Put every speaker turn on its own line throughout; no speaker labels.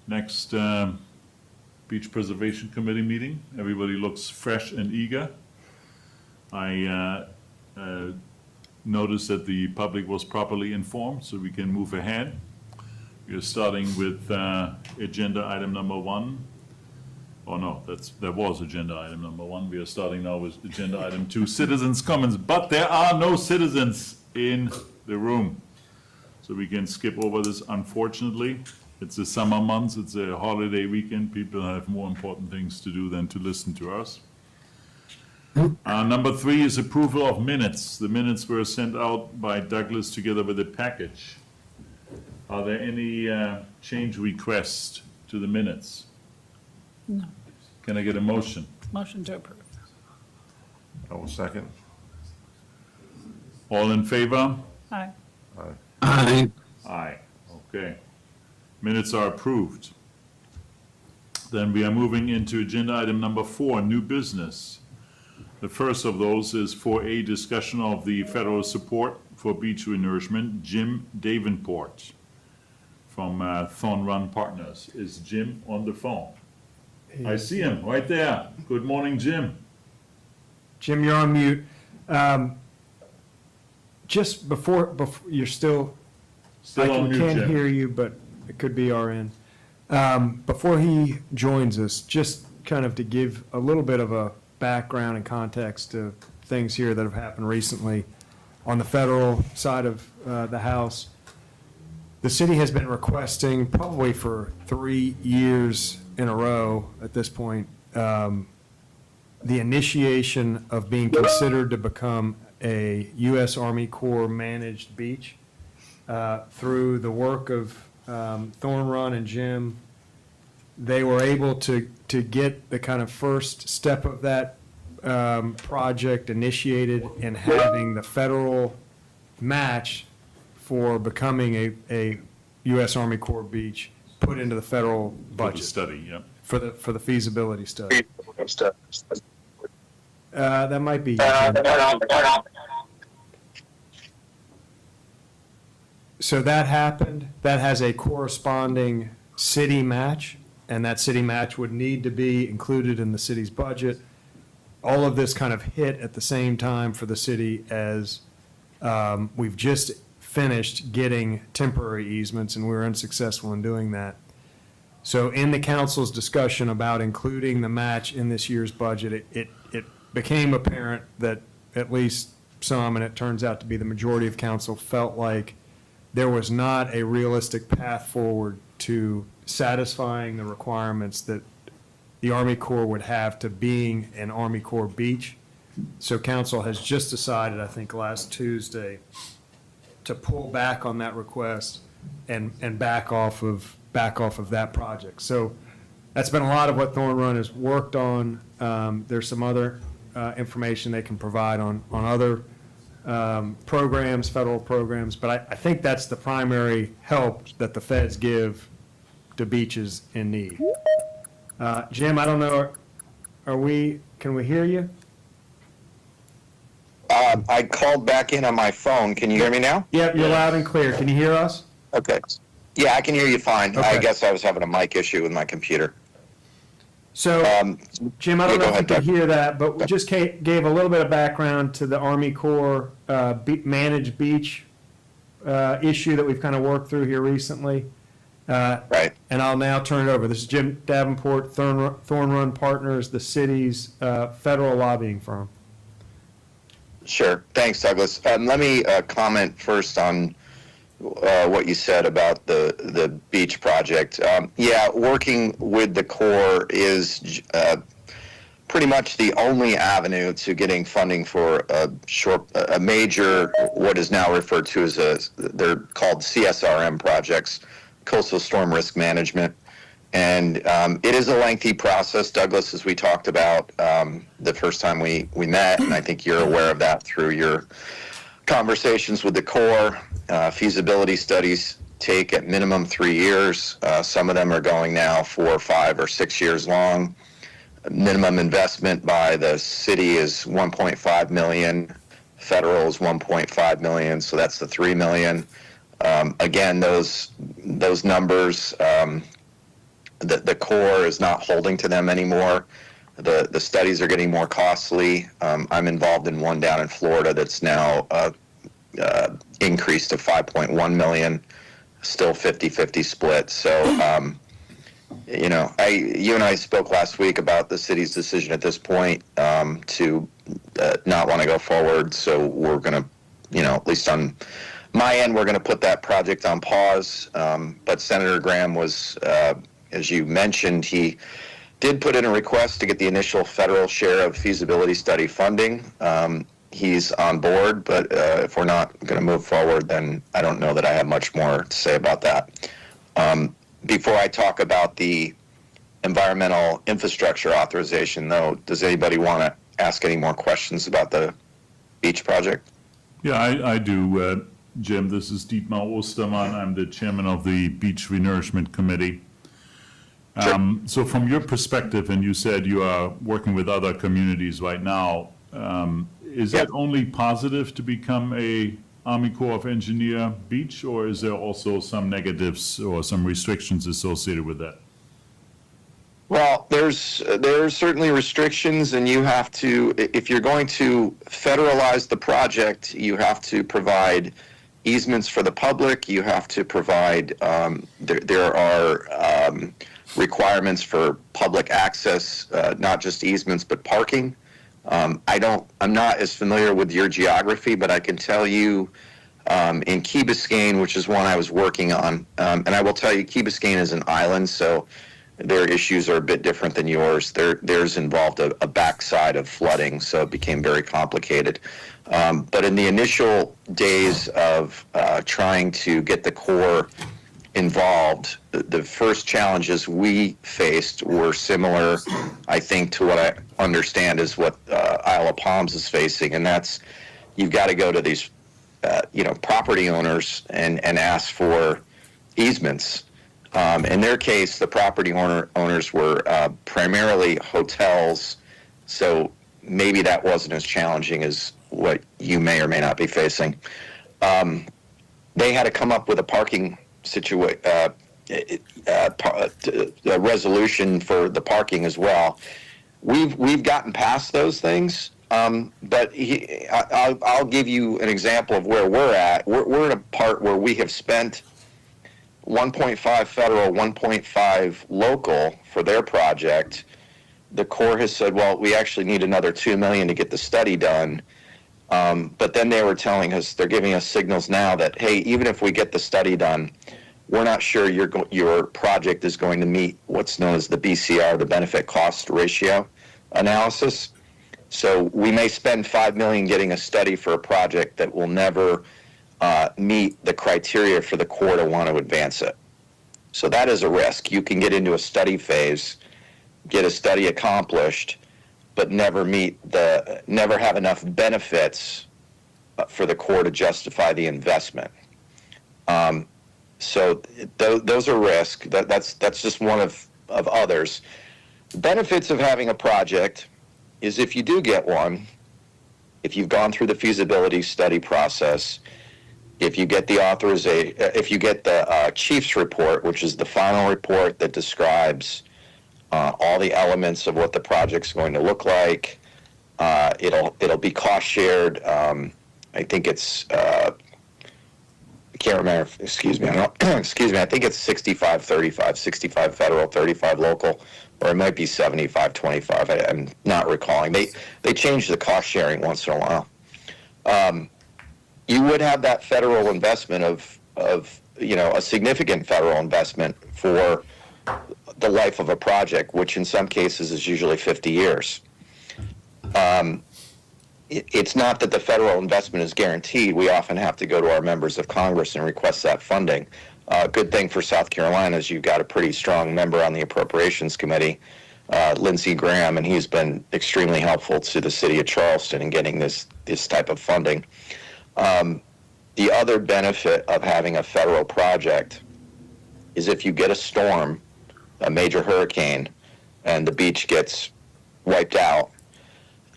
Next Beach Preservation Committee meeting. Everybody looks fresh and eager. I noticed that the public was properly informed, so we can move ahead. We are starting with agenda item number 1. Oh no, that was agenda item number 1. We are starting now with agenda item 2, citizens' comments. But there are no citizens in the room, so we can skip over this. Unfortunately, it's the summer months. It's a holiday weekend. People have more important things to do than to listen to us. Number 3 is approval of minutes. The minutes were sent out by Douglas together with a package. Are there any change requests to the minutes?
No.
Can I get a motion?
Motion to approve.
I will second.
All in favor?
Aye.
Aye.
Aye. Okay. Minutes are approved. Then we are moving into agenda item number 4, new business. The first of those is for a discussion of the federal support for beach renourishment. Jim Davenport from Thorn Run Partners. Is Jim on the phone? I see him right there. Good morning, Jim.
Jim, you're on mute. Just before you're still,
Still on mute,
can't
Jim.
hear you, but it could be our end. Before he joins us, just kind of to give a little bit of a background and context to things here that have happened recently on the federal side of the House. The city has been requesting, probably for 3 years in a row at this point, the initiation of being considered to become a U.S. Army Corps managed beach. Through the work of Thorn Run and Jim, they were able to get the kind of first step of that project initiated in having the federal match for becoming a U.S. Army Corps beach put into the federal
For the
budget
study, yep.
for the feasibility study. That might be. Jim. So that happened. That has a corresponding city match, and that city match would need to be included in the city's budget. All of this kind of hit at the same time for the city as we've just finished getting temporary easements, and we were unsuccessful in doing that. So in the council's discussion about including the match in this year's budget, it became apparent that at least some, and it turns out to be the majority of council, felt like there was not a realistic path forward to satisfying the requirements that the Army Corps would have to being an Army Corps beach. So council has just decided, I think last Tuesday, to pull back on that request and back off of that project. So that's been a lot of what Thorn Run has worked on. There's some other information they can provide on other programs, federal programs, but I think that's the primary help that the feds give to beaches in need. Jim, I don't know, can we hear you?
I called back in on my phone. Can you hear me now?
Yep, you're loud and clear. Can you hear us?
Okay. Yeah, I can hear you fine.
Okay.
I guess I was having a mic issue with my computer.
So, Jim, I don't
yeah,
know
go
if you
ahead,
could
Doug.
hear that, but we just gave a little bit of background to the Army Corps managed beach issue that we've kind of worked through here recently.
Right.
And I'll now turn it over. This is Jim Davenport, Thorn Run Partners, the city's federal lobbying firm.
Sure. Thanks, Douglas. Let me comment first on what you said about the beach project. Yeah, working with the Corps is pretty much the only avenue to getting funding for a major, what is now referred to as they're called CSRM projects, Coastal Storm Risk Management. And it is a lengthy process, Douglas, as we talked about the first time we met, and I think you're aware of that through your conversations with the Corps. Feasibility studies take at minimum 3 years. Some of them are going now 4, 5, or 6 years long. Minimum investment by the city is $1.5 million. Federal is $1.5 million, so that's the $3 million. Again, those numbers the Corps is not holding to them anymore. The studies are getting more costly. I'm involved in one down in Florida that's now increased to 5.1 million, still 50-50 split. So, you know, you and I spoke last week about the city's decision at this point to not want to go forward. So we're going to, you know, at least on my end, we're going to put that project on pause. But Senator Graham was, as you mentioned, he did put in a request to get the initial federal share of feasibility study funding. He's on board, but if we're not going to move forward, then I don't know that I have much more to say about that. Before I talk about the environmental infrastructure authorization, though, does anybody want to ask any more questions about the beach project?
Yeah, I do, Jim. This is Dietmar Ostermann. I'm the chairman of the Beach Renourishment Committee. So from your perspective, and you said you are working with other communities right now, is it only positive to become a Army Corps of Engineer beach, or is there also some negatives or some restrictions associated with that?
Well, there's certainly restrictions, and you have to, if you're going to federalize the project, you have to provide easements for the public. You have to provide, there are requirements for public access, not just easements, but parking. I'm not as familiar with your geography, but I can tell you in Key Biscayne, which is one I was working on, and I will tell you Key Biscayne is an island, so their issues are a bit different than yours. Theirs involved a backside of flooding, so it became very complicated. But in the initial days of trying to get the Corps involved, the first challenges we faced were similar, I think, to what I understand is what Isle of Palms is facing, and that's you've got to go to these, property owners and ask for easements. In their case, the property owners were primarily hotels, so maybe that wasn't as challenging as what you may or may not be facing. They had to come up with a parking a resolution for the parking as well. We've gotten past those things, but I'll give you an example of where we're at. We're in a part where we have spent 1.5 federal, 1.5 local for their project. The Corps has said, well, we actually need another $2 million to get the study done. But then they were telling us, they're giving us signals now that, hey, even if we get the study done, we're not sure your project is going to meet what's known as the BCR, the benefit cost ratio analysis. So we may spend $5 million getting a study for a project that will never meet the criteria for the Corps to want to advance it. So that is a risk. You can get into a study phase, get a study accomplished, but never have enough benefits for the Corps to justify the investment. So those are risks. That's just one of others. Benefits of having a project is if you do get one, if you've gone through the feasibility study process, if you get the authorization, if you get the chief's report, which is the final report that describes all the elements of what the project's going to look like, it'll be cost shared. I think it's I can't remember. Excuse me. I think it's 65-35, 65 federal, 35 local, or it might be 75-25. I'm not recalling. They change the cost sharing once in a while. You would have that federal investment of a significant federal investment for the life of a project, which in some cases is usually 50 years. It's not that the federal investment is guaranteed. We often have to go to our members of Congress and request that funding. Good thing for South Carolina is you've got a pretty strong member on the Appropriations Committee, Lindsey Graham, and he's been extremely helpful to the city of Charleston in getting this type of funding. The other benefit of having a federal project is if you get a storm, a major hurricane, and the beach gets wiped out,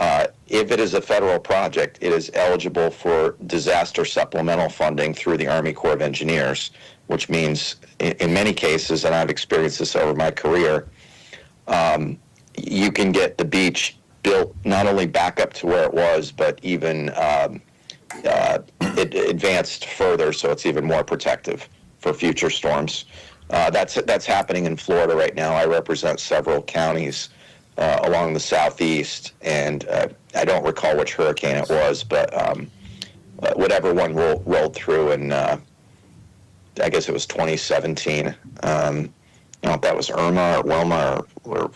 If it is a federal project, it is eligible for disaster supplemental funding through the Army Corps of Engineers, which means in many cases, and I've experienced this over my career, you can get the beach built not only back up to where it was, but even it advanced further, so it's even more protective for future storms. That's happening in Florida right now. I represent several counties along the southeast, and I don't recall which hurricane it was, but whatever one rolled through, and I guess it was 2017. I don't know if that was Irma or Wilma or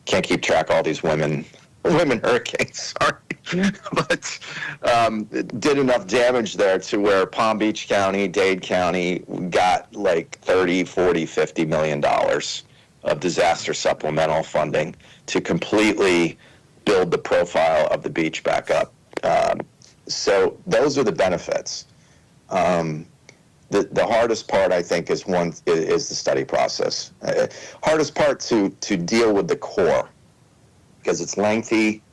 can't keep track of all these women hurricanes. Sorry, but it did enough damage there to where Palm Beach County, Dade County got like 30, 40, 50 million dollars of disaster supplemental funding to completely build the profile of the beach back up. So those are the benefits. The hardest part, I think, is the study process. Hardest part to deal with the core, because it's lengthy.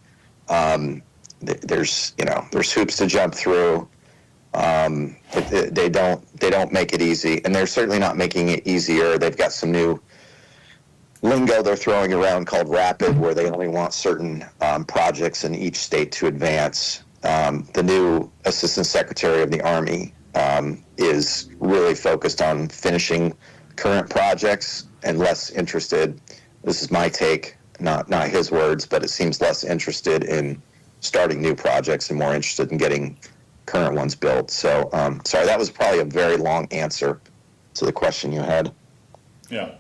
There's hoops to jump through. They don't make it easy, and they're certainly not making it easier. They've got some new lingo they're throwing around called RAPID, where they only want certain projects in each state to advance. The new Assistant Secretary of the Army is really focused on finishing current projects and less interested, this is my take, not his words, but it seems less interested in starting new projects and more interested in getting current ones built. So, sorry, that was probably a very long answer to the question you had.
Yeah.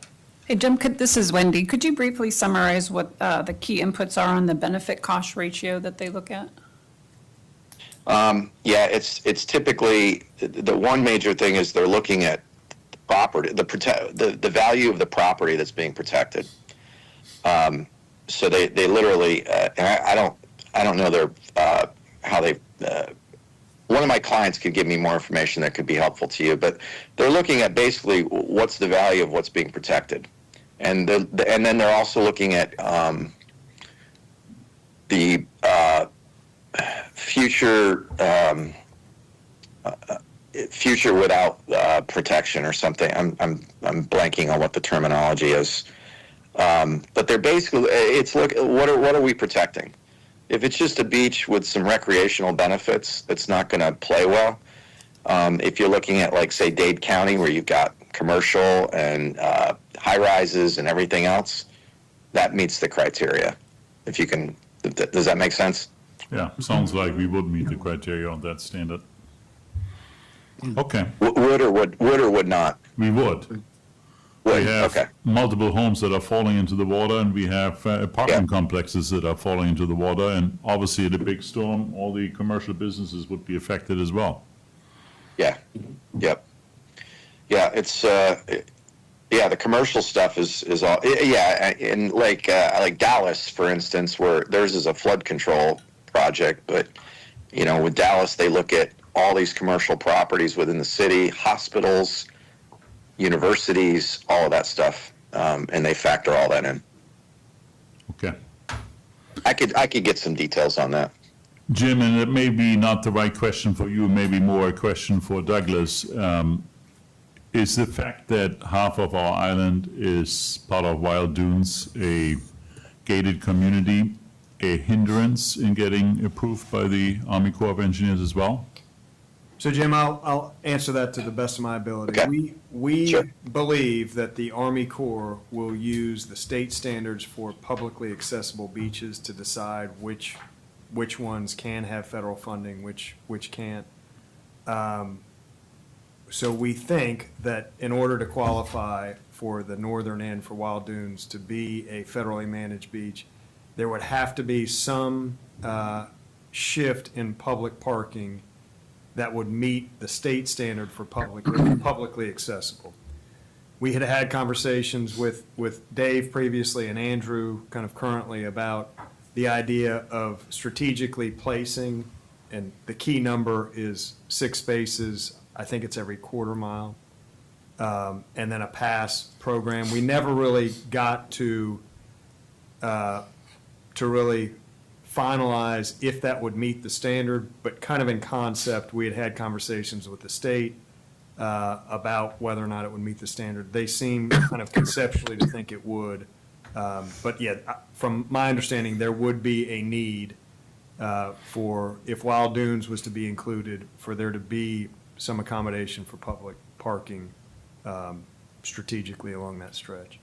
Hey, Jim, this is Wendy. Could you briefly summarize what the key inputs are on the benefit cost ratio that they look at?
Yeah, it's typically, the one major thing is they're looking at property, the value of the property that's being protected. So they literally, I don't know how they, one of my clients could give me more information that could be helpful to you, but they're looking at basically what's the value of what's being protected. And then they're also looking at the future without protection or something. I'm blanking on what the terminology is. But they're basically, what are we protecting? If it's just a beach with some recreational benefits, it's not going to play well. If you're looking at, like, say, Dade County, where you've got commercial and high rises and everything else, that meets the criteria. If you can, does that make sense?
Yeah, sounds like we would meet the criteria on that standard. Okay,
Would or would not?
we would.
Would,
We have
okay.
multiple homes that are falling into the water, and we have apartment complexes that are falling into the water, and obviously at a big storm, all the commercial businesses would be affected as well.
Yeah, yep. Yeah, it's, the commercial stuff is all, yeah, in like Dallas, for instance, where theirs is a flood control project, but, with Dallas, they look at all these commercial properties within the city, hospitals, universities, all of that stuff, and they factor all that in.
Okay.
I could get some details on that.
Jim, and it may be not the right question for you, maybe more a question for Douglas. Is the fact that half of our island is part of Wild Dunes, a gated community, a hindrance in getting approved by the Army Corps of Engineers as well?
So Jim, I'll answer that to the best of my ability.
Okay.
We
Sure.
believe that the Army Corps will use the state standards for publicly accessible beaches to decide which ones can have federal funding, which can't. So we think that in order to qualify for the northern end for Wild Dunes to be a federally managed beach, there would have to be some shift in public parking that would meet the state standard for publicly accessible. We had had conversations with Dave previously and Andrew kind of currently about the idea of strategically placing, and the key number is 6 spaces, I think it's every quarter mile, and then a pass program. We never really got to really finalize if that would meet the standard, but kind of in concept, we had had conversations with the state about whether or not it would meet the standard. They seem kind of conceptually to think it would. But yeah, from my understanding, there would be a need for, if Wild Dunes was to be included, for there to be some accommodation for public parking strategically along that stretch.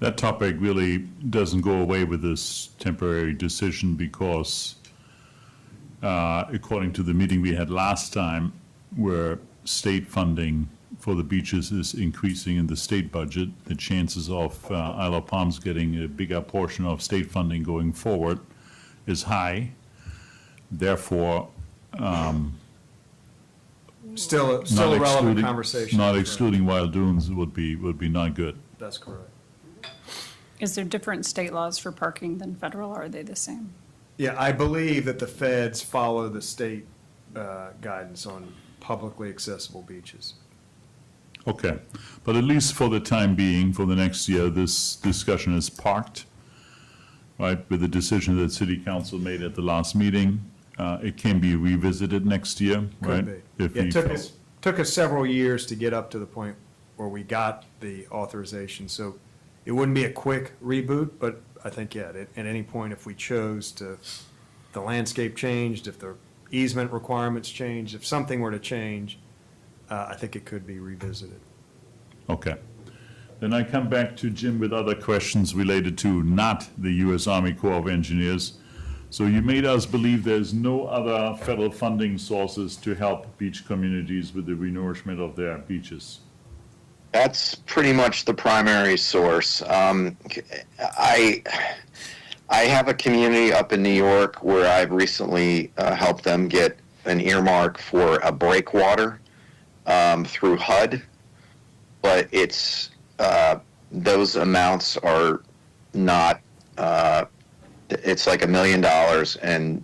That topic really doesn't go away with this temporary decision because, according to the meeting we had last time, where state funding for the beaches is increasing in the state budget, the chances of Isle of Palms getting a bigger portion of state funding going forward is high. Therefore,
Still a
not
relevant
excluding,
conversation.
not excluding Wild Dunes would be not good.
That's correct.
Is there different state laws for parking than federal, or are they the same?
Yeah, I believe that the feds follow the state guidance on publicly accessible beaches.
Okay, but at least for the time being, for the next year, this discussion is parked, right, with the decision that city council made at the last meeting. It can be revisited next year, right?
Could be.
If
It
we
took us several years to get up to the point where we got the authorization, so it wouldn't be a quick reboot, but I think, yeah, at any point, if we chose to, the landscape changed, if the easement requirements changed, if something were to change, I think it could be revisited.
Okay. Then I come back to Jim with other questions related to not the U.S. Army Corps of Engineers. So you made us believe there's no other federal funding sources to help beach communities with the renourishment of their beaches.
That's pretty much the primary source. I have a community up in New York where I've recently helped them get an earmark for a breakwater through HUD, but it's those amounts are not. It's like $1 million, and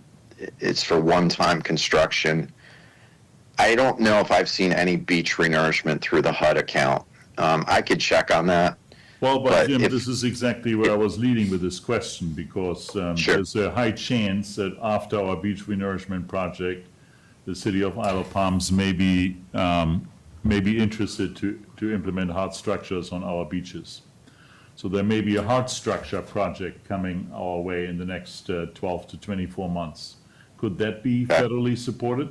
it's for one-time construction. I don't know if I've seen any beach renourishment through the HUD account. I could check on that.
Well, but
But
Jim,
if-
this is exactly where I was leading with this question, because
Sure.
there's a high chance that after our beach renourishment project, the city of Isle of Palms may be interested to implement hard structures on our beaches. So there may be a hard structure project coming our way in the next 12 to 24 months. Could that be
Okay.
federally supported?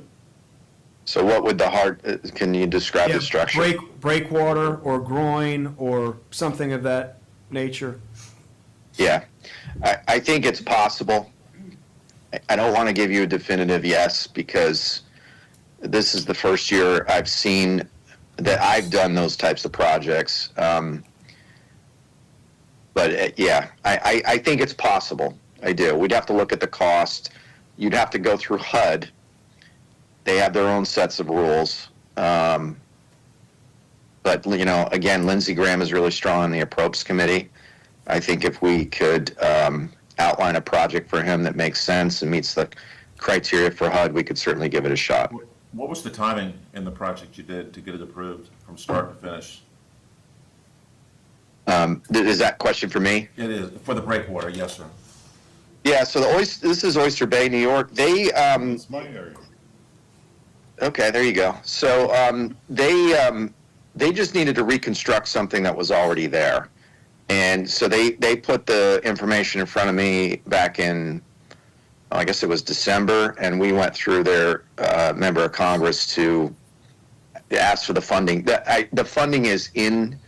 So what would the hard, can you describe
Yeah,
the structure?
breakwater or groin or something of that nature.
Yeah, I think it's possible. I don't want to give you a definitive yes, because this is the first year I've seen that I've done those types of projects. But yeah, I think it's possible. I do. We'd have to look at the cost. You'd have to go through HUD. They have their own sets of rules. But, you know, again, Lindsey Graham is really strong on the appropriations committee. I think if we could outline a project for him that makes sense and meets the criteria for HUD, we could certainly give it a shot.
What was the timing in the project you did to get it approved from start to finish?
Is that question for me?
It is, for the breakwater, yes, sir.
Yeah, so this is Oyster Bay, New York.
It's my area.
Okay, there you go. So they just needed to reconstruct something that was already there. And so they put the information in front of me back in, I guess it was December, and we went through their member of Congress to ask for the funding. The funding is in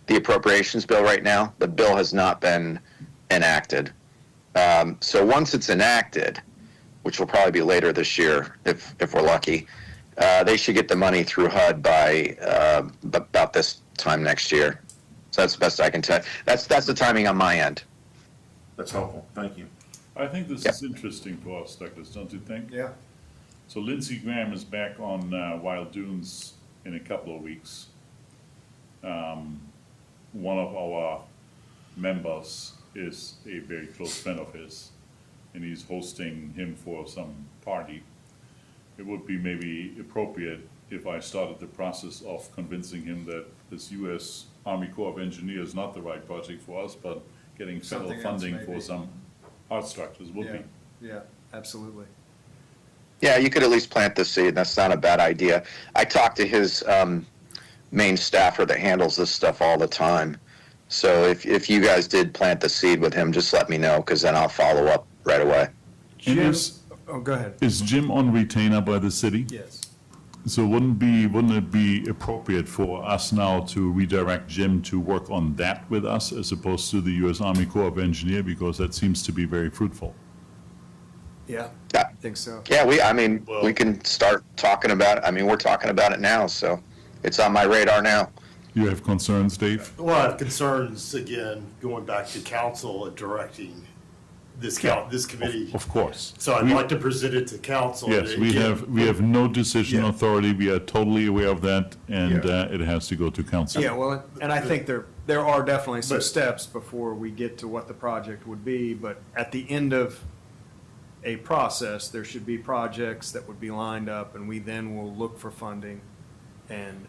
the appropriations bill right now. The bill has not been enacted. So once it's enacted, which will probably be later this year if we're lucky, they should get the money through HUD by about this time next year. So that's the best I can tell. That's the timing on my end.
That's helpful, thank you.
I think this
Yep.
is interesting for us, Douglas, don't you think?
Yeah.
So Lindsey Graham is back on Wild Dunes in a couple of weeks. One of our members is a very close friend of his, and he's hosting him for some party. It would be maybe appropriate if I started the process of convincing him that this U.S. Army Corps of Engineers is not the right project for us, but getting federal
Something else,
funding for
maybe.
some art structures would be.
Yeah, absolutely.
Yeah, you could at least plant the seed. That's not a bad idea. I talk to his main staffer that handles this stuff all the time. So if you guys did plant the seed with him, just let me know, because then I'll follow up right away.
And
Jim,
is-
oh, go ahead.
Is Jim on retainer by the city?
Yes.
So wouldn't it be appropriate for us now to redirect Jim to work on that with us as opposed to the U.S. Army Corps of Engineer, because that seems to be very fruitful?
Yeah,
Yeah.
I think so.
Yeah, we can start talking about it. I mean, we're talking about it now, so it's on my radar now.
You have concerns, Dave?
Well, I have concerns, again, going back to council and directing this committee.
Of course.
So I'd
We-
like to present it to council.
Yes, we
Again,
have no decision
Yeah.
authority. We are totally aware of that, and
Yeah.
it has to go to council.
Yeah, well, and I think there are definitely some
But-
steps before we get to what the project would be, but at the end of a process, there should be projects that would be lined up, and we then will look for funding. And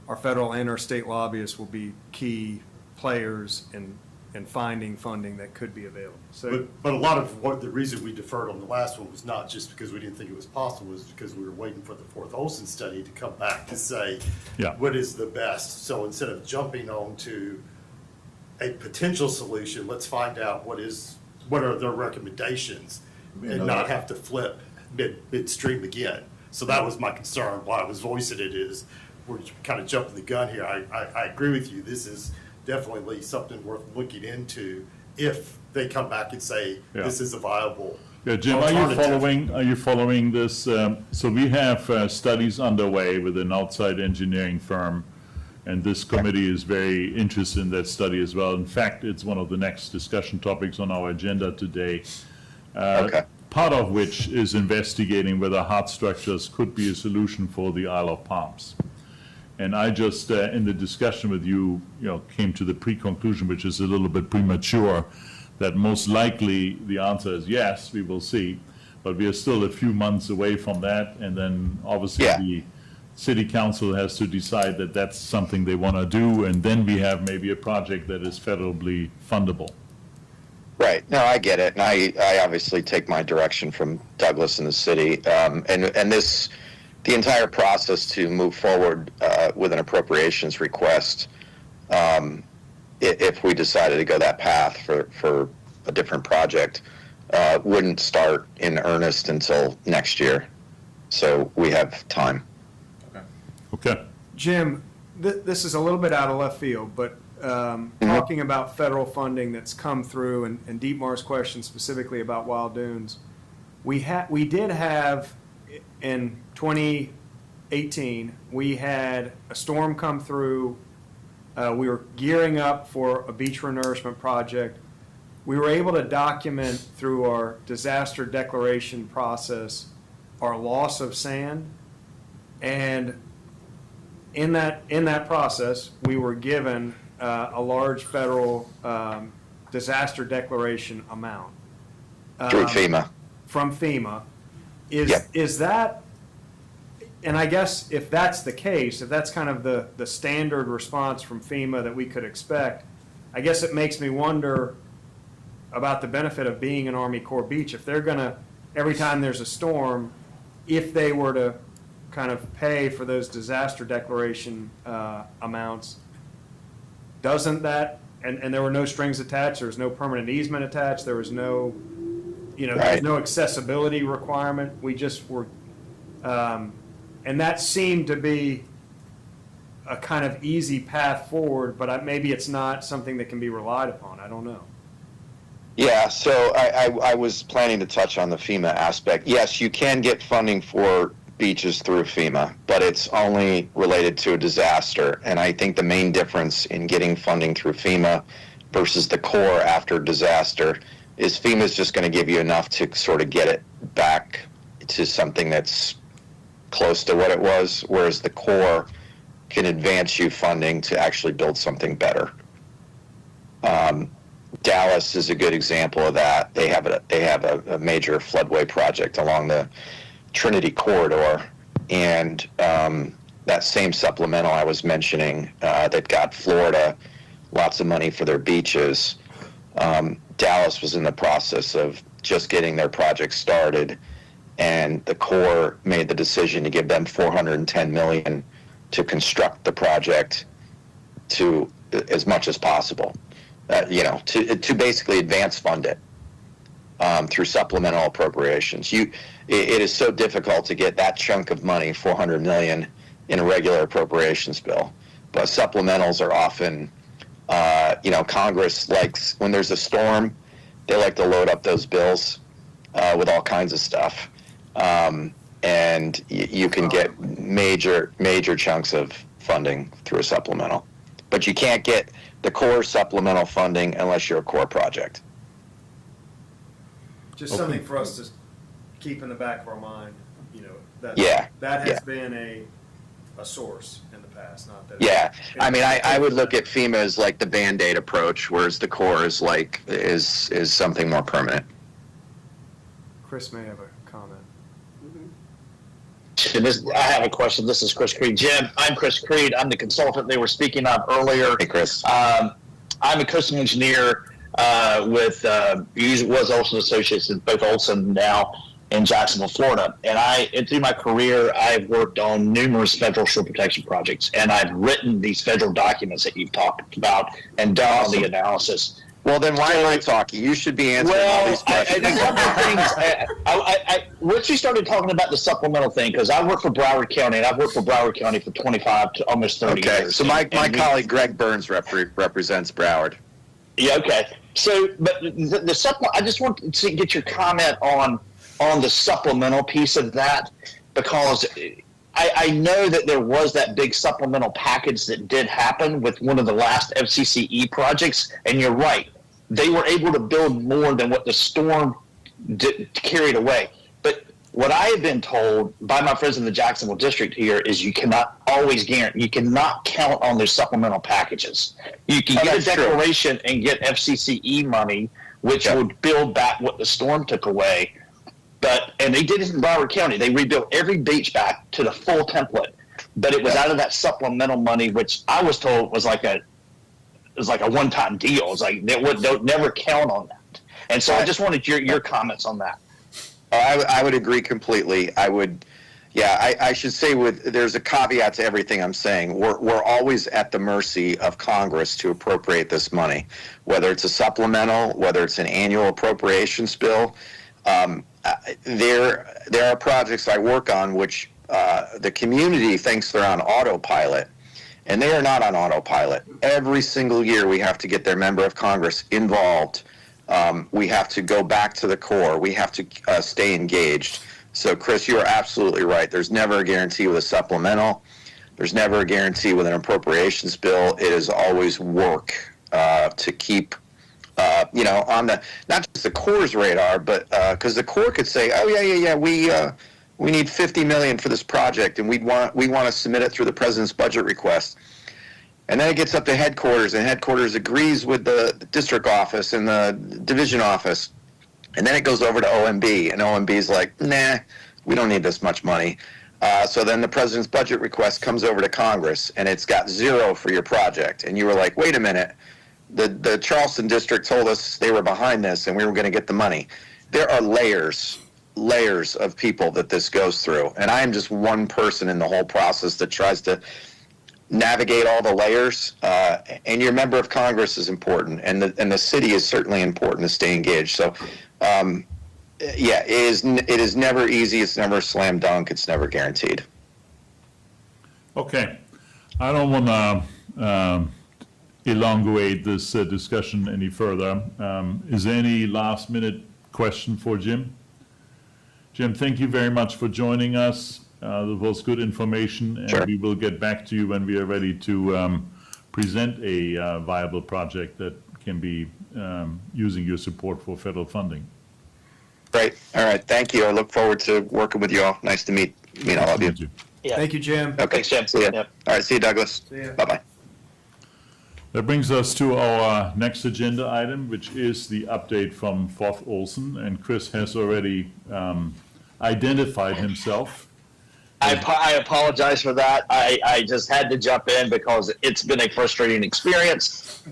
our federal and our state lobbyists will be key players in finding funding that could be available. So,
But a lot of the reason we deferred on the last one was not just because we didn't think it was possible, was because we were waiting for the Fourth Olson study to come back to say,
Yeah.
what is the best? So instead of jumping on to a potential solution, let's find out what are their recommendations and not have to flip midstream again. So that was my concern, why I was voicing it, is we're kind of jumping the gun here. I agree with you, this is definitely something worth looking into if they come back and say,
Yeah.
this is a viable
Yeah, Jim,
alternative.
are you following this? So we have studies underway with an outside engineering firm, and this committee is very interested in that study as well. In fact, it's one of the next discussion topics on our agenda today.
Okay.
Part of which is investigating whether hard structures could be a solution for the Isle of Palms. And I just, in the discussion with you, came to the pre-conclusion, which is a little bit premature, that most likely the answer is yes, we will see. But we are still a few months away from that, and then obviously
Yeah.
the city council has to decide that that's something they want to do, and then we have maybe a project that is federally fundable.
Right. No, I get it. And I obviously take my direction from Douglas and the city. And the entire process to move forward with an appropriations request, if we decided to go that path for a different project, wouldn't start in earnest until next year. So we have time.
Okay?
Jim, this is a little bit out of left field, but talking about federal funding that's come through, and Dietmar's question specifically about Wild Dunes, we did have in 2018, we had a storm come through. We were gearing up for a beach renourishment project. We were able to document through our disaster declaration process our loss of sand, and in that process, we were given a large federal disaster declaration amount
Through FEMA.
from FEMA.
Yep.
Is that, and I guess if that's the case, if that's kind of the standard response from FEMA that we could expect, I guess it makes me wonder about the benefit of being an Army Corps beach. If they're gonna, every time there's a storm, if they were to kind of pay for those disaster declaration amounts, doesn't that, and there were no strings attached, there was no permanent easement attached, there was no, there was
Right.
no accessibility requirement, we just were, and that seemed to be a kind of easy path forward, but maybe it's not something that can be relied upon, I don't know.
Yeah, so I was planning to touch on the FEMA aspect. Yes, you can get funding for beaches through FEMA, but it's only related to a disaster. And I think the main difference in getting funding through FEMA versus the Corps after disaster is FEMA's just going to give you enough to sort of get it back to something that's close to what it was, whereas the Corps can advance you funding to actually build something better. Dallas is a good example of that. They have a major floodway project along the Trinity Corridor, and that same supplemental I was mentioning that got Florida lots of money for their beaches. Dallas was in the process of just getting their project started, and the Corps made the decision to give them $410 million to construct the project to as much as possible, to basically advance fund it through supplemental appropriations. It is so difficult to get that chunk of money, $400 million, in a regular appropriations bill. But supplementals are often, Congress likes, when there's a storm, they like to load up those bills with all kinds of stuff. And you can get major chunks of funding through a supplemental. But you can't get the Corps supplemental funding unless you're a Corps project.
Just something for us to keep in the back of our mind, that
Yeah,
that
yeah.
has been a source in the past, not that.
Yeah, I mean, I would look at FEMA as like the Band-Aid approach, whereas the Corps is something more permanent.
Chris may have a comment.
I have a question. This is Chris Creed. Jim, I'm Chris Creed. I'm the consultant they were speaking of earlier.
Hey, Chris.
I'm a coastal engineer with was Olson Associates in both Olson now in Jacksonville, Florida. And through my career, I've worked on numerous federal shore protection projects, and I've written these federal documents that you've talked about and done all the analysis.
Well, then why am I talking? You should be answering all these questions.
Once you started talking about the supplemental thing, because I work for Broward County, and I've worked for Broward County for 25 to almost 30
Okay,
years.
so my
And we-
colleague Greg Burns represents Broward.
Yeah, okay. So, but the supplement, I just want to get your comment on the supplemental piece of that, because I know that there was that big supplemental package that did happen with one of the last FCCE projects, and you're right. They were able to build more than what the storm carried away. But what I have been told by my friends in the Jacksonville district here is you cannot always guarantee, you cannot count on their supplemental packages. You can get a
that's true.
declaration and get FCCE money, which
Yep.
would build back what the storm took away. And they did it in Broward County. They rebuilt every beach back to the full template, but it was out of that supplemental money, which I was told was like a one-time deal. It's like don't never count on that. And so I just wanted your comments on that.
I would agree completely. I should say there's a caveat to everything I'm saying. We're always at the mercy of Congress to appropriate this money, whether it's a supplemental, whether it's an annual appropriations bill. There are projects I work on which the community thinks they're on autopilot, and they are not on autopilot. Every single year we have to get their member of Congress involved. We have to go back to the Corps. We have to stay engaged. So, Chris, you are absolutely right. There's never a guarantee with a supplemental. There's never a guarantee with an appropriations bill. It is always work to keep on not just the Corps' radar, but because the Corps could say, oh yeah, we need $50 million for this project, and we want to submit it through the president's budget request, and then it gets up to headquarters, and headquarters agrees with the district office and the division office, and then it goes over to OMB, and OMB's like, nah, we don't need this much money. So then the president's budget request comes over to Congress, and it's got zero for your project, and you were like, wait a minute. The Charleston district told us they were behind this and we were going to get the money. There are layers of people that this goes through. And I am just one person in the whole process that tries to navigate all the layers. And your member of Congress is important. And the city is certainly important to stay engaged. So, it is never easy. It's never a slam dunk. It's never guaranteed.
Okay. I don't want to elongate this discussion any further. Is there any last-minute question for Jim? Jim, thank you very much for joining us. That was good information, and
Sure.
we will get back to you when we are ready to present a viable project that can be using your support for federal funding.
Great. All right. Thank you. I look forward to working with you all. Nice to meet all of you.
Thank you.
Yeah.
Thank you, Jim.
Okay.
Thanks, Jim.
See ya.
Yep.
All right. See you, Douglas.
See ya.
Bye-bye.
That brings us to our next agenda item, which is the update from Forth Olson, and Chris has already identified himself.
I apologize for that. I just had to jump in because it's been a frustrating experience.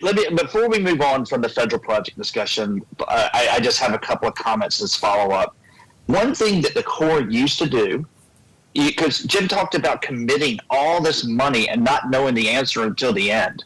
Let me, before we move on from the federal project discussion, I just have a couple of comments as follow up. One thing that the Corps used to do, because Jim talked about committing all this money and not knowing the answer until the end,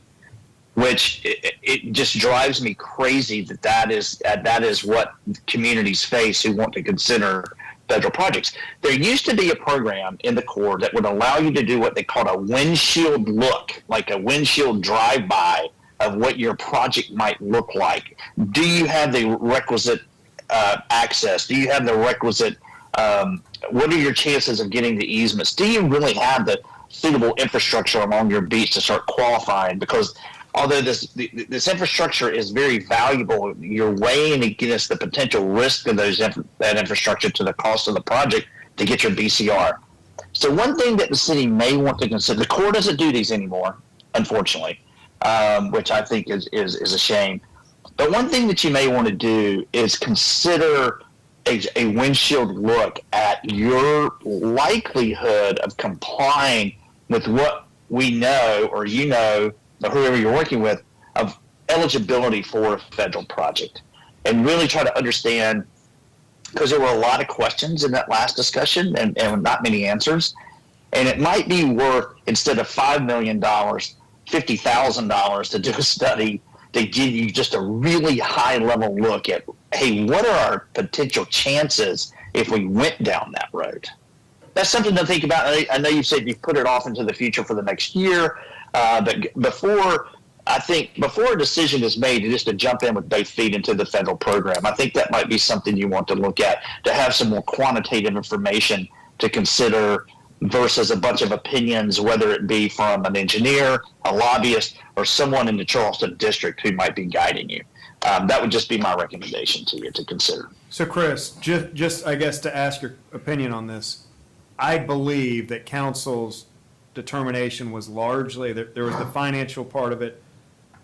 which it just drives me crazy that is what communities face who want to consider federal projects. There used to be a program in the Corps that would allow you to do what they called a windshield look, like a windshield drive-by of what your project might look like. Do you have the requisite access? Do you have the requisite, what are your chances of getting the easements? Do you really have the suitable infrastructure along your beach to start qualifying? Because although this infrastructure is very valuable, you're weighing against the potential risk of that infrastructure to the cost of the project to get your BCR. So one thing that the city may want to consider, the Corps doesn't do these anymore, unfortunately, which I think is a shame. But one thing that you may want to do is consider a windshield look at your likelihood of complying with what we know, or you know, or whoever you're working with, of eligibility for a federal project. And really try to understand, because there were a lot of questions in that last discussion and not many answers. And it might be worth, instead of $5 million, $50,000 to do a study to give you just a really high level look at, hey, what are our potential chances if we went down that road? That's something to think about. I know you said you've put it off into the future for the next year, but before a decision is made, just to jump in with both feet into the federal program, I think that might be something you want to look at, to have some more quantitative information to consider versus a bunch of opinions, whether it be from an engineer, a lobbyist, or someone in the Charleston district who might be guiding you. That would just be my recommendation to you to consider.
So Chris, just I guess to ask your opinion on this, I believe that council's determination was largely, there was the financial part of it,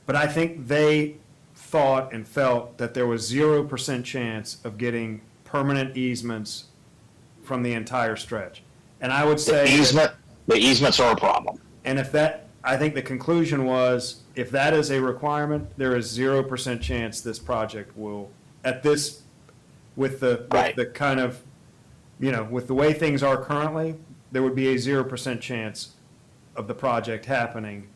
but I think they thought and felt that there was 0% chance of getting permanent easements from the entire stretch. And I would say
The easements are a problem.
and if that, I think the conclusion was, if that is a requirement, there is 0% chance this project will, at this, with the kind of, with the way things are currently, there would be a 0% chance of the project happening.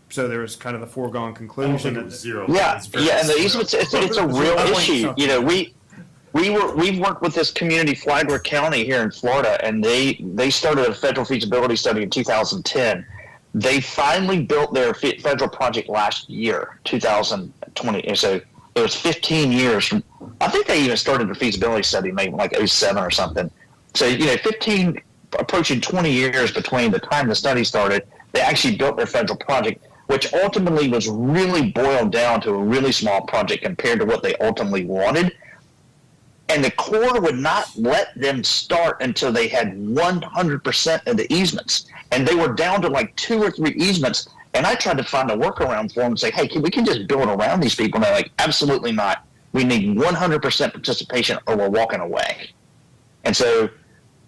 So there was kind of the foregone
I don't
conclusion.
think it was zero.
Yeah,
It's very
yeah, and the
zero.
easements, it's a real issue. We've worked with this community, Flagler County here in Florida, and they started a federal feasibility study in 2010. They finally built their federal project last year, 2020. And so it was 15 years from, I think they even started a feasibility study maybe like 07 or something. So, 15, approaching 20 years between the time the study started, they actually built their federal project, which ultimately was really boiled down to a really small project compared to what they ultimately wanted. And the Corps would not let them start until they had 100% of the easements. And they were down to like 2 or 3 easements. And I tried to find a workaround for them and say, hey, we can just build around these people. And they're like, absolutely not. We need 100% participation or we're walking away. And so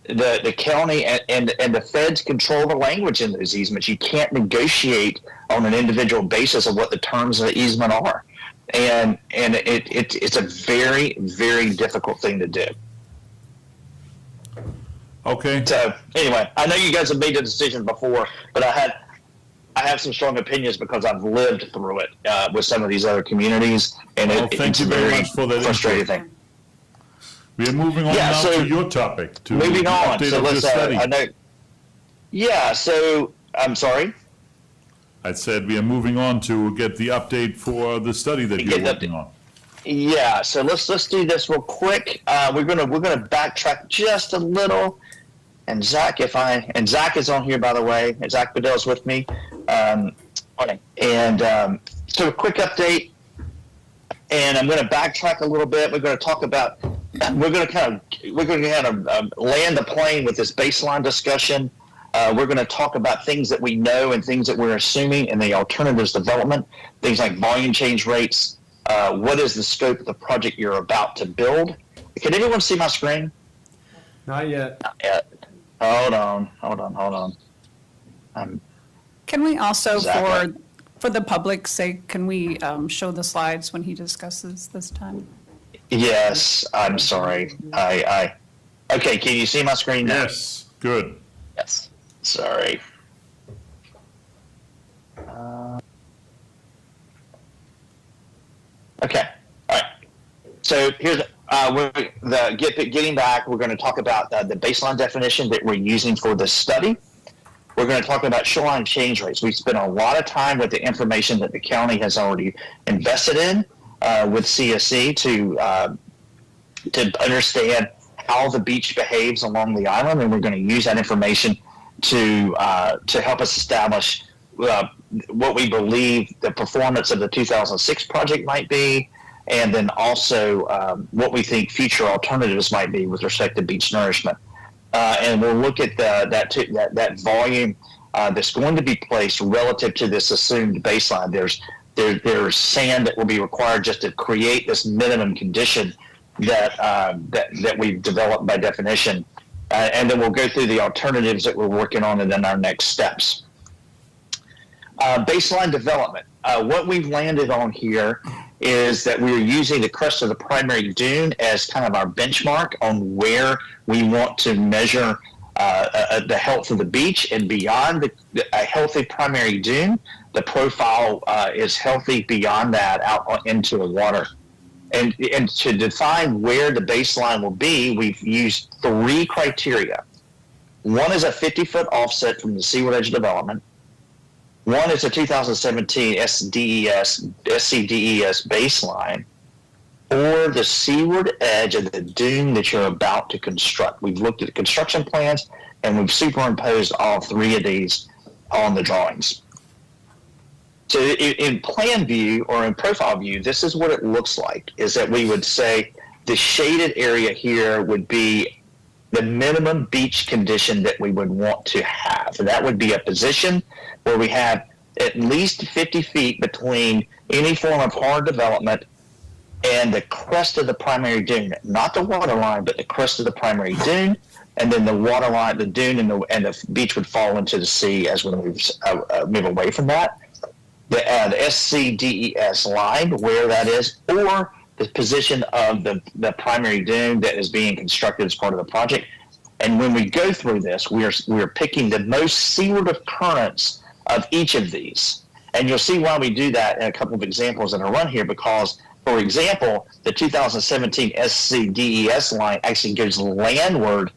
the county and the feds control the language in those easements. You can't negotiate on an individual basis of what the terms of the easement are. And it's a very, very difficult thing to do.
Okay,
So anyway, I know you guys have made the decision before, but I have some strong opinions because I've lived through it with some of these other communities, and
Well, thank
it's
you
a
very
very
much for that
frustrating
input.
thing.
we are moving on
Yeah,
now
so
to your topic, to
Moving
the
on,
update
so
of your
let's.
study.
I know. Yeah. So I'm sorry.
I said we are moving on to get the update for the study that you're
Get the
working on.
Yeah, so let's do this real quick. We're gonna backtrack just a little, and Zach is on here, by the way. And Zach Bedell's with me. So a quick update, and I'm gonna backtrack a little bit. We're gonna talk about. We're gonna kind of land the plane with this baseline discussion. We're going to talk about things that we know and things that we're assuming in the alternatives development, things like volume change rates. What is the scope of the project you're about to build? Can anyone see my screen?
Not yet.
Hold on.
Can we also,
Zach,
for For the public's sake, can we show the slides when he discusses this time?
Yes, I'm sorry. Okay, can you see my screen now?
Yes, good.
Yes. Sorry. Okay. All right. So here's getting back. We're going to talk about the baseline definition that we're using for this study. We're going to talk about shoreline change rates. We spent a lot of time with the information that the county has already invested in with CSC to understand how the beach behaves along the island, and we're going to use that information to help us establish what we believe the performance of the 2006 project might be, and then also what we think future alternatives might be with respect to beach nourishment. And we'll look at that volume that's going to be placed relative to this assumed baseline. There's sand that will be required just to create this minimum condition that we've developed by definition. And then we'll go through the alternatives that we're working on and then our next steps. Baseline development. What we've landed on here is that we're using the crest of the primary dune as kind of our benchmark on where we want to measure the health of the beach, and beyond a healthy primary dune, the profile is healthy beyond that out into the water. And to define where the baseline will be, we've used 3 criteria. One is a 50-foot offset from the seaward edge development. One is a 2017 SCDES baseline, or the seaward edge of the dune that you're about to construct. We've looked at the construction plans, and we've superimposed all 3 of these on the drawings. So in plan view or in profile view, this is what it looks like, is that we would say the shaded area here would be the minimum beach condition that we would want to have. And that would be a position where we have at least 50 feet between any form of hard development and the crest of the primary dune, not the water line, but the crest of the primary dune. And then the water line, the dune and the beach would fall into the sea as we move away from that. The SCDES line, where that is, or the position of the primary dune that is being constructed as part of the project. And when we go through this, we are picking the most seaward occurrence of each of these. And you'll see why we do that in a couple of examples that are run here, because, for example, the 2017 SCDES line actually goes landward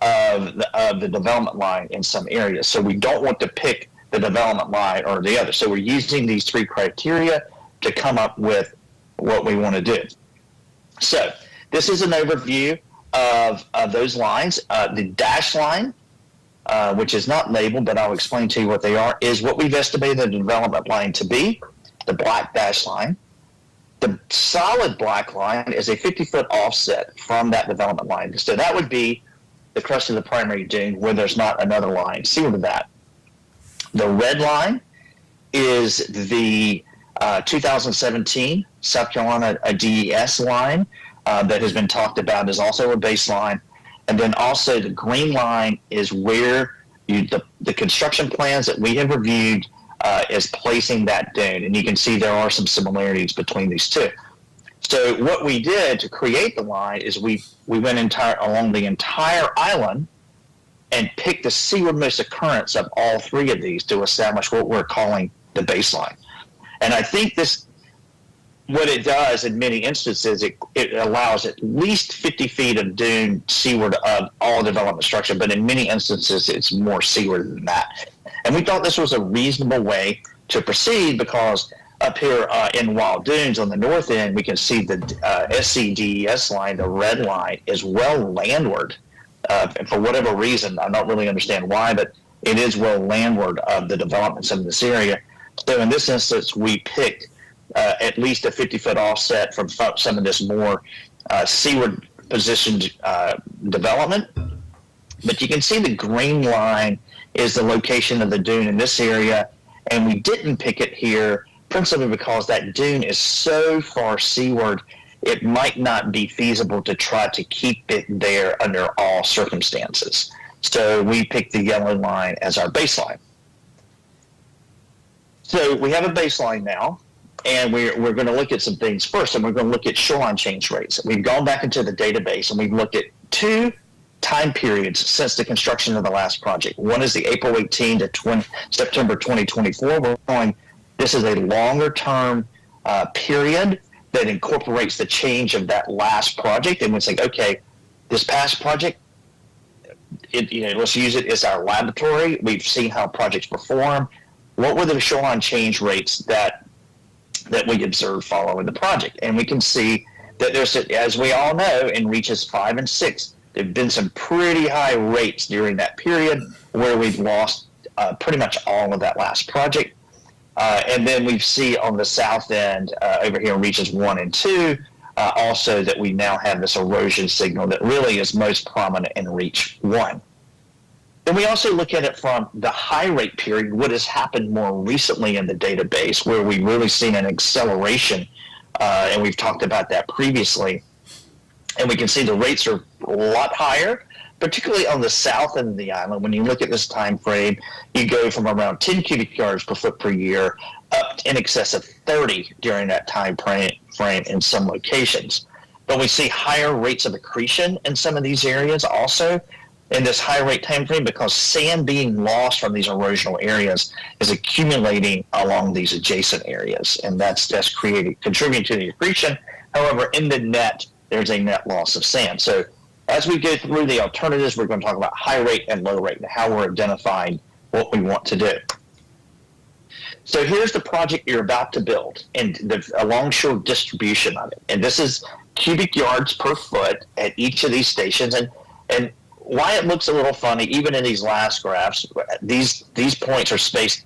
of the development line in some areas. So we don't want to pick the development line or the other. So we're using these 3 criteria to come up with what we want to do. So this is an overview of those lines. The dash line, which is not labeled, but I'll explain to you what they are, is what we've estimated the development line to be, the black dash line. The solid black line is a 50-foot offset from that development line. So that would be the crest of the primary dune where there's not another line seaward of that. The red line is the 2017 South Carolina DES line that has been talked about, is also a baseline. And then also the green line is where the construction plans that we have reviewed is placing that dune. And you can see there are some similarities between these 2. So what we did to create the line is we went along the entire island and picked the seawardmost occurrence of all 3 of these to establish what we're calling the baseline. And I think what it does in many instances, it allows at least 50 feet of dune seaward of all development structure, but in many instances, it's more seaward than that. And we thought this was a reasonable way to proceed, because up here in Wild Dunes on the north end, we can see the SCDES line, the red line, is well landward. And for whatever reason, I don't really understand why, but it is well landward of the developments in this area. So in this instance, we picked at least a 50-foot offset from some of this more seaward positioned development. But you can see the green line is the location of the dune in this area, and we didn't pick it here principally because that dune is so far seaward, it might not be feasible to try to keep it there under all circumstances. So we picked the yellow line as our baseline. So we have a baseline now, and we're going to look at some things first, and we're going to look at shoreline change rates. We've gone back into the database, and we've looked at 2 time periods since the construction of the last project. One is the April 18 to September 2024. We're going, this is a longer term period that incorporates the change of that last project. And we're saying, okay, this past project, let's use it as our laboratory. We've seen how projects perform. What were the shoreline change rates that we observed following the project? And we can see that there's, as we all know, in reaches 5 and 6, there have been some pretty high rates during that period where we've lost pretty much all of that last project. And then we see on the south end over here in reaches 1 and 2, also that we now have this erosion signal that really is most prominent in reach 1. Then we also look at it from the high rate period, what has happened more recently in the database, where we've really seen an acceleration, and we've talked about that previously. And we can see the rates are a lot higher, particularly on the south end of the island. When you look at this time frame, you go from around 10 cubic yards per foot per year up in excess of 30 during that time frame in some locations. But we see higher rates of accretion in some of these areas also in this high rate time frame, because sand being lost from these erosional areas is accumulating along these adjacent areas, and that's contributing to the accretion. However, in the net, there's a net loss of sand. So as we go through the alternatives, we're going to talk about high rate and low rate and how we're identifying what we want to do. So here's the project you're about to build and a longshore distribution of it. And this is cubic yards per foot at each of these stations. And why it looks a little funny, even in these last graphs, these points are spaced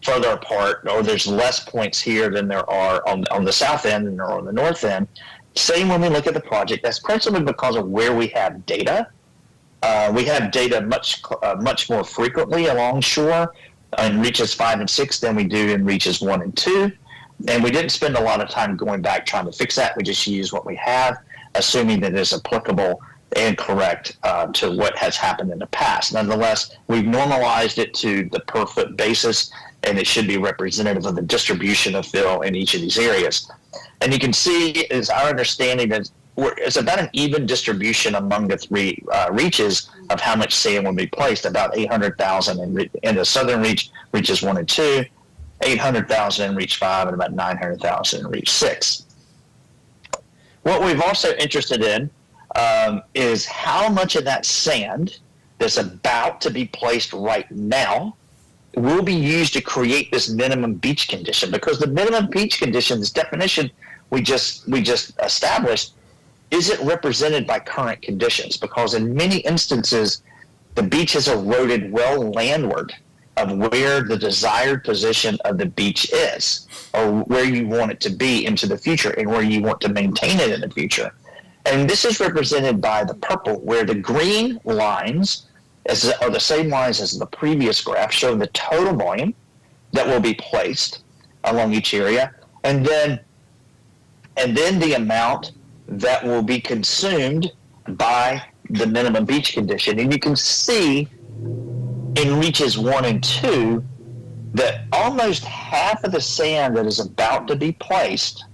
further apart, or there's less points here than there are on the south end than there are on the north end. Same when we look at the project. That's principally because of where we have data. We have data much more frequently along shore in reaches 5 and 6 than we do in reaches 1 and 2. And we didn't spend a lot of time going back trying to fix that. We just use what we have, assuming that it's applicable and correct to what has happened in the past. Nonetheless, we've normalized it to the per foot basis, and it should be representative of the distribution of fill in each of these areas. And you can see, is our understanding that it's about an even distribution among the 3 reaches of how much sand will be placed, about 800,000 in the southern reach, reaches 1 and 2, 800,000 in reach 5, and about 900,000 in reach 6. What we've also interested in is how much of that sand that's about to be placed right now will be used to create this minimum beach condition, because the minimum beach condition, this definition we just established, isn't represented by current conditions, because in many instances the beach has eroded well landward of where the desired position of the beach is, or where you want it to be into the future and where you want to maintain it in the future. And this is represented by the purple, where the green lines are the same lines as the previous graph, showing the total volume that will be placed along each area, and then the amount that will be consumed by the minimum beach condition. And you can see in reaches 1 and 2 that almost half of the sand that is about to be placed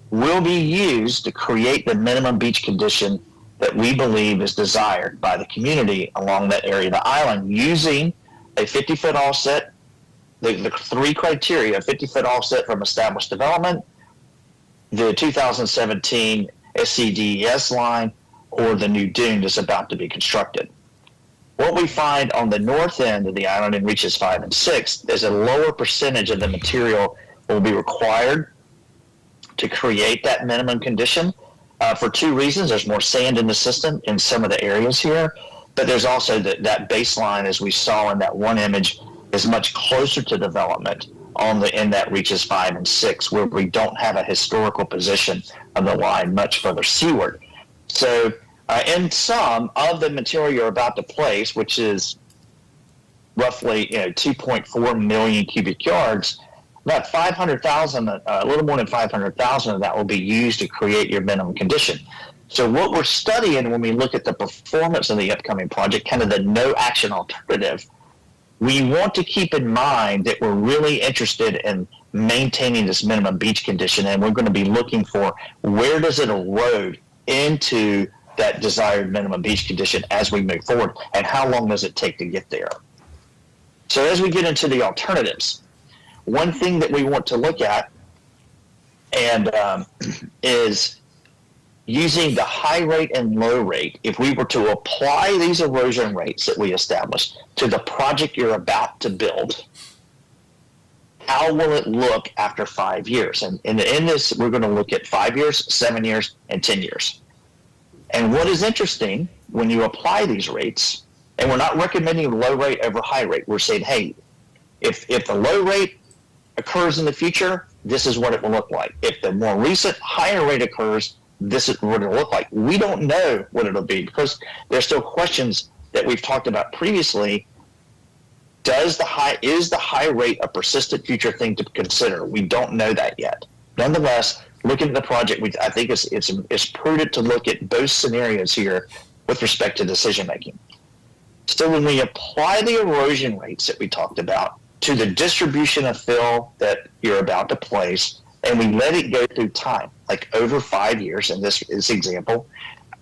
will be used to create the minimum beach condition that we believe is desired by the community along that area of the island, using a 50-foot offset, the 3 criteria: a 50-foot offset from established development, the 2017 SCDES line, or the new dune that's about to be constructed. What we find on the north end of the island in reaches 5 and 6 is a lower percentage of the material will be required to create that minimum condition for 2 reasons. There's more sand in the system in some of the areas here, but there's also that baseline, as we saw in that one image, is much closer to development in that reaches 5 and 6, where we don't have a historical position of the line much further seaward. So in some of the material you're about to place, which is roughly 2.4 million cubic yards, about 500,000, a little more than 500,000 of that will be used to create your minimum condition. So what we're studying when we look at the performance of the upcoming project, kind of the no action alternative, we want to keep in mind that we're really interested in maintaining this minimum beach condition, and we're going to be looking for where does it erode into that desired minimum beach condition as we move forward, and how long does it take to get there. So as we get into the alternatives, one thing that we want to look at and is using the high rate and low rate. If we were to apply these erosion rates that we established to the project you're about to build, how will it look after 5 years? And in this, we're going to look at 5 years, 7 years, and 10 years. And what is interesting, when you apply these rates, and we're not recommending low rate over high rate, we're saying, hey, if the low rate occurs in the future, this is what it will look like. If the more recent higher rate occurs, this is what it'll look like. We don't know what it'll be because there's still questions that we've talked about previously. Is the high rate a persistent future thing to consider? We don't know that yet. Nonetheless, looking at the project, I think it's prudent to look at both scenarios here with respect to decision making. So when we apply the erosion rates that we talked about to the distribution of fill that you're about to place, and we let it go through time, like over 5 years in this example,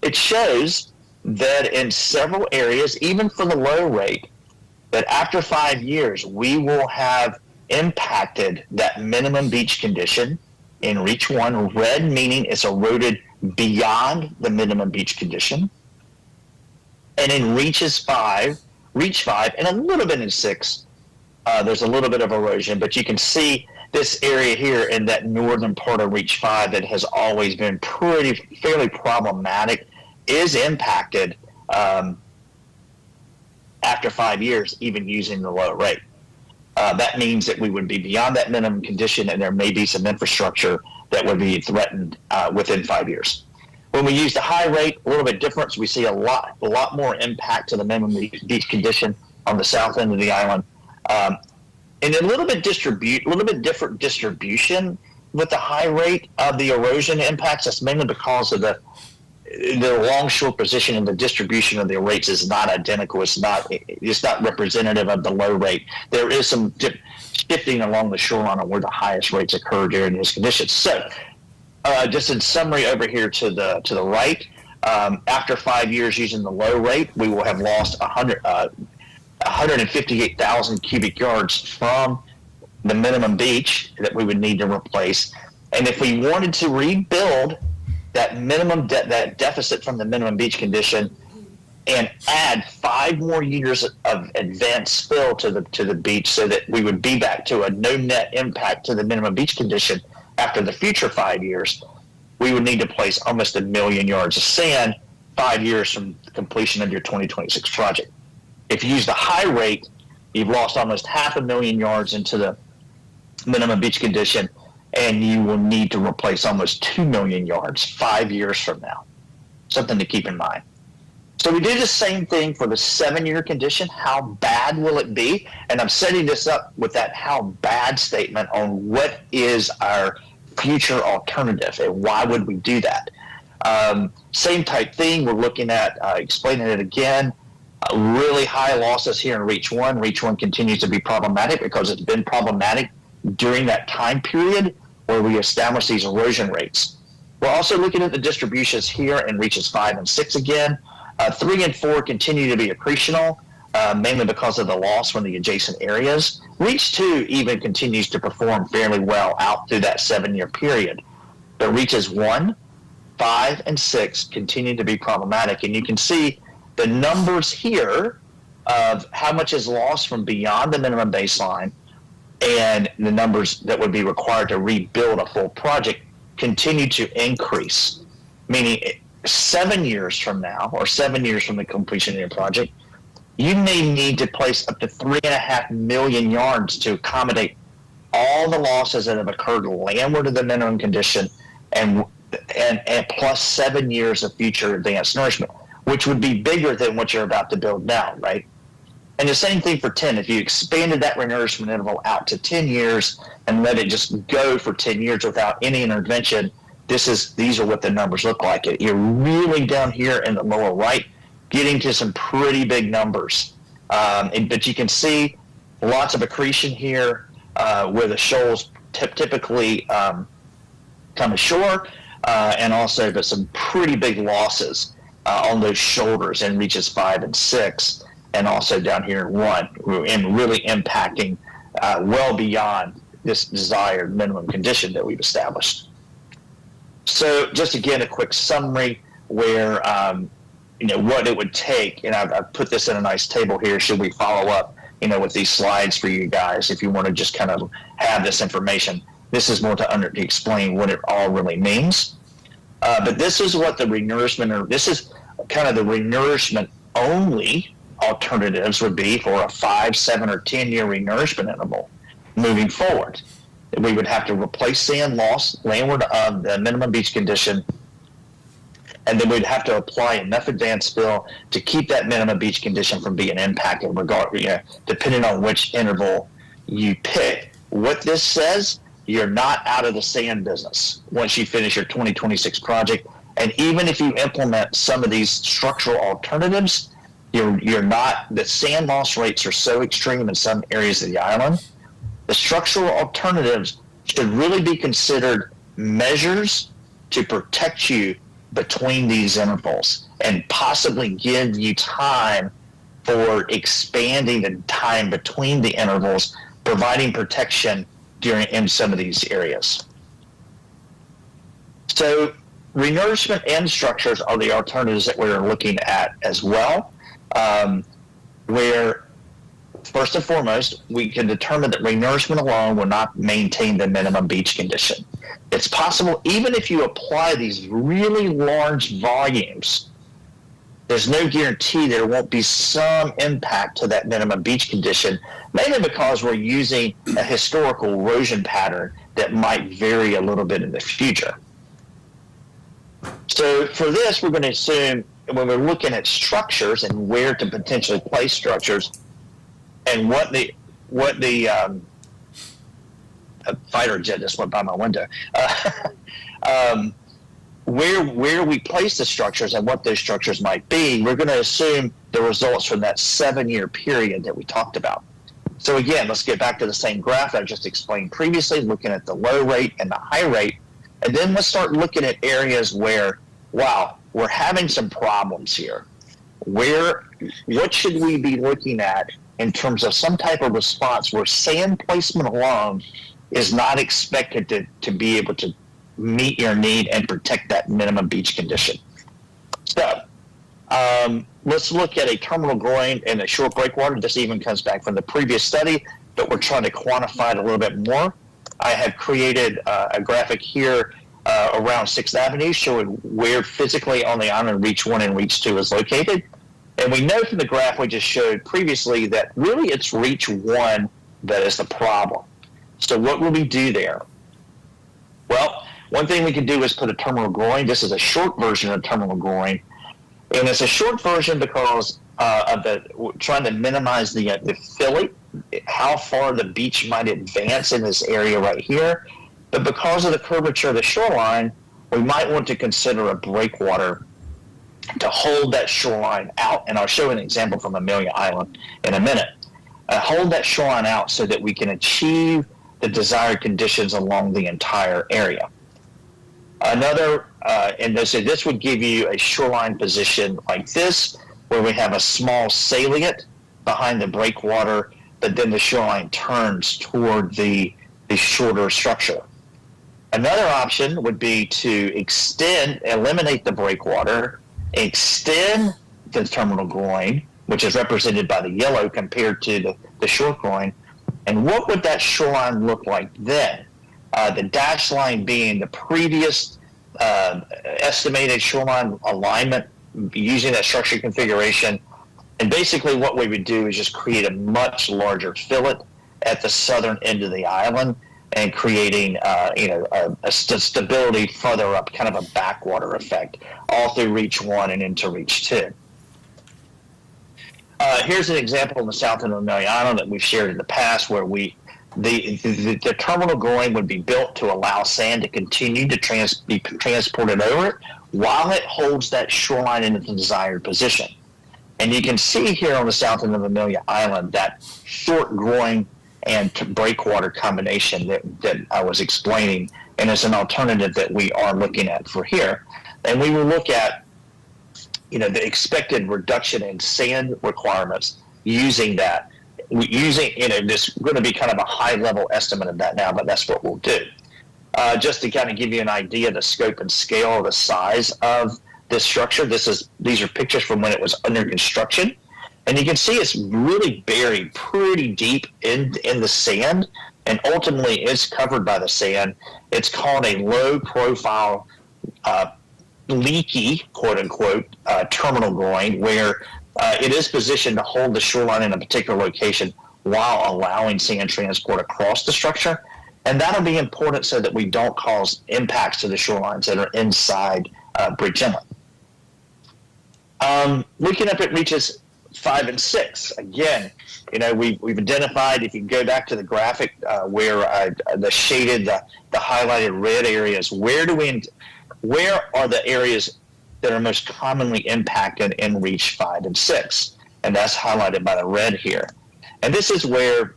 it shows that in several areas, even for the low rate, that after 5 years, we will have impacted that minimum beach condition in Reach 1, red meaning it's eroded beyond the minimum beach condition. And in Reach 5, and a little bit in 6, there's a little bit of erosion, but you can see this area here in that northern part of Reach 5 that has always been fairly problematic is impacted after 5 years, even using the low rate. That means that we would be beyond that minimum condition, and there may be some infrastructure that would be threatened within 5 years. When we use the high rate, a little bit different. We see a lot more impact to the minimum beach condition on the south end of the island, and a little bit different distribution with the high rate of the erosion impacts. That's mainly because of the longshore position and the distribution of the rates is not identical. It's not representative of the low rate. There is some shifting along the shoreline on where the highest rates occur during these conditions. So, just in summary, over here to the right, after 5 years using the low rate, we will have lost 158,000 cubic yards from the minimum beach that we would need to replace. And if we wanted to rebuild that minimum that deficit from the minimum beach condition and add 5 more years of advanced fill to the beach, so that we would be back to a no net impact to the minimum beach condition after the future 5 years, we would need to place almost 1 million yards of sand 5 years from the completion of your 2026 project. If you use the high rate, you've lost almost 500,000 yards into the minimum beach condition, and you will need to replace almost 2 million yards 5 years from now. Something to keep in mind. So we do the same thing for the 7-year condition. How bad will it be? And I'm setting this up with that how bad statement on what is our future alternative and why would we do that. Same type thing. We're looking at explaining it again. Really high losses here in Reach 1. Reach 1 continues to be problematic because it's been problematic during that time period where we established these erosion rates. We're also looking at the distributions here in Reaches 5 and 6 again. 3 and 4 continue to be accretional, mainly because of the loss from the adjacent areas. Reach 2 even continues to perform fairly well out through that 7-year period. But Reaches 1, 5, and 6 continue to be problematic. And you can see the numbers here of how much is lost from beyond the minimum baseline and the numbers that would be required to rebuild a full project continue to increase, meaning 7 years from now or 7 years from the completion of your project, you may need to place up to 3.5 million yards to accommodate all the losses that have occurred landward of the minimum condition and plus 7 years of future advanced nourishment, which would be bigger than what you're about to build now, right? And the same thing for 10. If you expanded that renourishment interval out to 10 years and let it just go for 10 years without any intervention, these are what the numbers look like. You're really down here in the lower right, getting to some pretty big numbers. But you can see lots of accretion here, where the shoals typically come ashore, and also but some pretty big losses on those shoulders in reaches 5 and 6, and also down here in 1, and really impacting well beyond this desired minimum condition that we've established. So just again, a quick summary where, what it would take, and I've put this in a nice table here, should we follow up, with these slides for you guys, if you want to just kind of have this information. This is more to explain what it all really means. But this is what the renourishment, or this is kind of the renourishment only alternatives would be for a 5, 7, or 10-year renourishment interval moving forward. We would have to replace sand loss landward of the minimum beach condition, and then we'd have to apply enough advanced fill to keep that minimum beach condition from being impacted, depending on which interval you pick. What this says, you're not out of the sand business once you finish your 2026 project. And even if you implement some of these structural alternatives, you're not, the sand loss rates are so extreme in some areas of the island. The structural alternatives should really be considered measures to protect you between these intervals and possibly give you time for expanding the time between the intervals, providing protection in some of these areas. So renourishment and structures are the alternatives that we're looking at as well, where first and foremost, we can determine that renourishment alone will not maintain the minimum beach condition. It's possible, even if you apply these really large volumes, there's no guarantee there won't be some impact to that minimum beach condition, mainly because we're using a historical erosion pattern that might vary a little bit in the future. So for this, we're going to assume when we're looking at structures and where to potentially place structures, and what the a fighter jet just went by my window. Where we place the structures and what those structures might be, we're going to assume the results from that 7-year period that we talked about. So again, let's get back to the same graph I just explained previously, looking at the low rate and the high rate, and then let's start looking at areas where, wow, we're having some problems here. What should we be looking at in terms of some type of response where sand placement alone is not expected to be able to meet your need and protect that minimum beach condition? So let's look at a terminal groin and a short breakwater. This even comes back from the previous study, but we're trying to quantify it a little bit more. I have created a graphic here around 6th Avenue showing where physically on the island Reach 1 and Reach 2 is located. And we know from the graph we just showed previously that really it's Reach 1 that is the problem. So what will we do there? Well, one thing we can do is put a terminal groin. This is a short version of terminal groin. And it's a short version because of trying to minimize the filling, how far the beach might advance in this area right here. But because of the curvature of the shoreline, we might want to consider a breakwater to hold that shoreline out. And I'll show an example from Amelia Island in a minute. Hold that shoreline out so that we can achieve the desired conditions along the entire area. This would give you a shoreline position like this, where we have a small salient behind the breakwater, but then the shoreline turns toward the shorter structure. Another option would be to eliminate the breakwater, extend the terminal groin, which is represented by the yellow compared to the short groin. And what would that shoreline look like then? The dashed line being the previous estimated shoreline alignment using that structure configuration. And basically what we would do is just create a much larger fillet at the southern end of the island and creating a stability further up, kind of a backwater effect, all through Reach 1 and into Reach 2. Here's an example in the south end of Amelia Island that we've shared in the past, where the terminal groin would be built to allow sand to continue to be transported over it while it holds that shoreline in its desired position. And you can see here on the south end of Amelia Island that short groin and breakwater combination that I was explaining, and it's an alternative that we are looking at for here. And we will look at, the expected reduction in sand requirements using that. This is going to be kind of a high-level estimate of that now, but that's what we'll do. Just to kind of give you an idea of the scope and scale of the size of this structure, these are pictures from when it was under construction. And you can see it's really buried pretty deep in the sand, and ultimately is covered by the sand. It's called a low-profile, leaky, quote-unquote, terminal groin, where it is positioned to hold the shoreline in a particular location while allowing sand transport across the structure. And that'll be important so that we don't cause impacts to the shorelines that are inside Breach Inlet. Looking up at reaches 5 and 6, again, we've identified, if you go back to the graphic where the shaded, the highlighted red areas, where are the areas that are most commonly impacted in reach 5 and 6? And that's highlighted by the red here. And this is where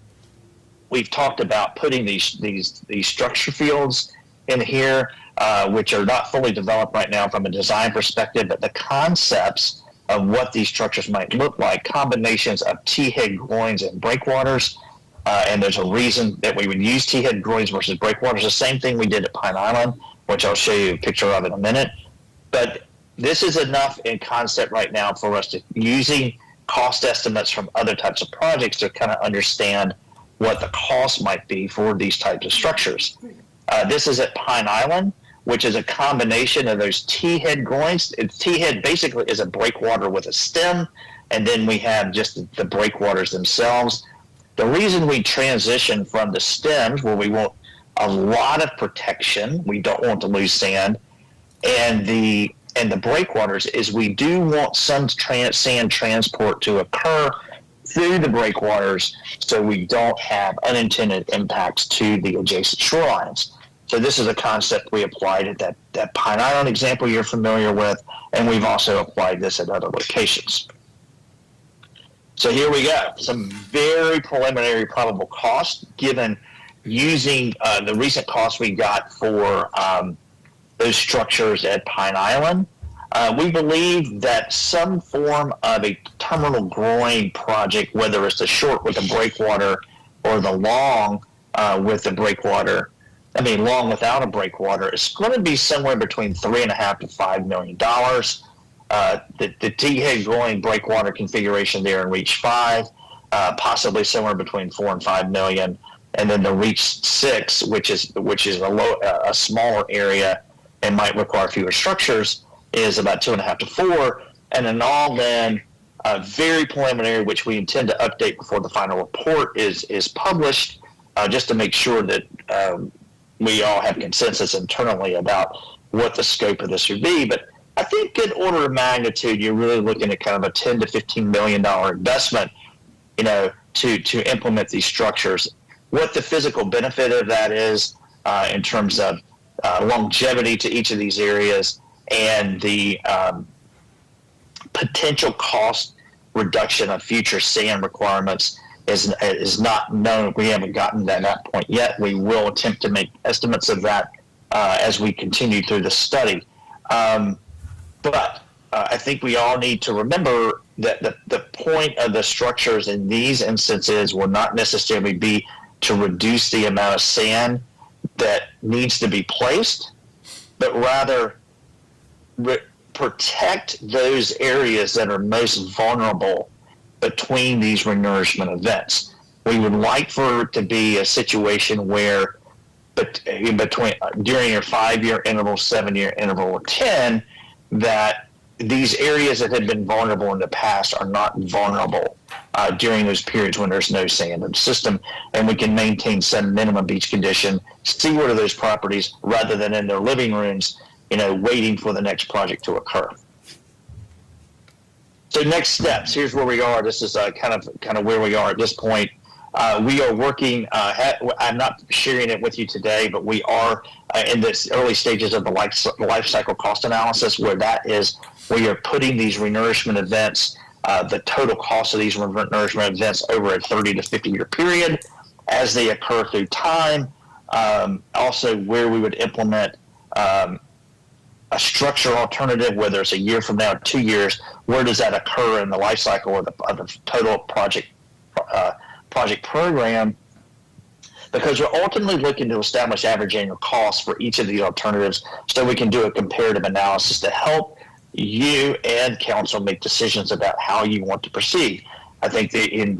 we've talked about putting these structure fields in here, which are not fully developed right now from a design perspective, but the concepts of what these structures might look like, combinations of T-head groins and breakwaters. And there's a reason that we would use T-head groins versus breakwaters. The same thing we did at Pine Island, which I'll show you a picture of in a minute. But this is enough in concept right now for us to, using cost estimates from other types of projects, to kind of understand what the cost might be for these types of structures. This is at Pine Island, which is a combination of those T-head groins. T-head basically is a breakwater with a stem, and then we have just the breakwaters themselves. The reason we transition from the stems, where we want a lot of protection, we don't want to lose sand, and the breakwaters, is we do want some sand transport to occur through the breakwaters so we don't have unintended impacts to the adjacent shorelines. So this is a concept we applied at that Pine Island example you're familiar with, and we've also applied this at other locations. So here we go. Some very preliminary probable cost given using the recent costs we got for those structures at Pine Island. We believe that some form of a terminal groin project, whether it's the short with the breakwater or the long with the breakwater, long without a breakwater, is going to be somewhere between $3.5 to $5 million. The T-head groin breakwater configuration there in Reach 5, possibly somewhere between $4 and $5 million, and then the Reach 6, which is a smaller area and might require fewer structures, is about $2.5 to $4, and an all-in very preliminary, which we intend to update before the final report is published, just to make sure that we all have consensus internally about what the scope of this would be. But I think in order of magnitude, you're really looking at kind of a $10 to $15 million investment, to implement these structures. What the physical benefit of that is in terms of longevity to each of these areas, and the potential cost reduction of future sand requirements is not known. We haven't gotten to that point yet. We will attempt to make estimates of that as we continue through the study. But I think we all need to remember that the point of the structures in these instances will not necessarily be to reduce the amount of sand that needs to be placed, but rather protect those areas that are most vulnerable between these renourishment events. We would like for it to be a situation where, during your 5-year interval, 7-year interval, or 10, that these areas that had been vulnerable in the past are not vulnerable during those periods when there's no sand in the system, and we can maintain some minimum beach condition, steward of those properties rather than in their living rooms, waiting for the next project to occur. So next steps, here's where we are. This is kind of where we are at this point. We are working, I'm not sharing it with you today, but we are in this early stages of the life cycle cost analysis, where that is, we are putting these renourishment events the total cost of these nourishment events over a 30 to 50 year period as they occur through time. Also, where we would implement a structure alternative, whether it's a year from now or 2 years, where does that occur in the life cycle of the total project program? Because we're ultimately looking to establish average annual costs for each of the alternatives so we can do a comparative analysis to help you and council make decisions about how you want to proceed. I think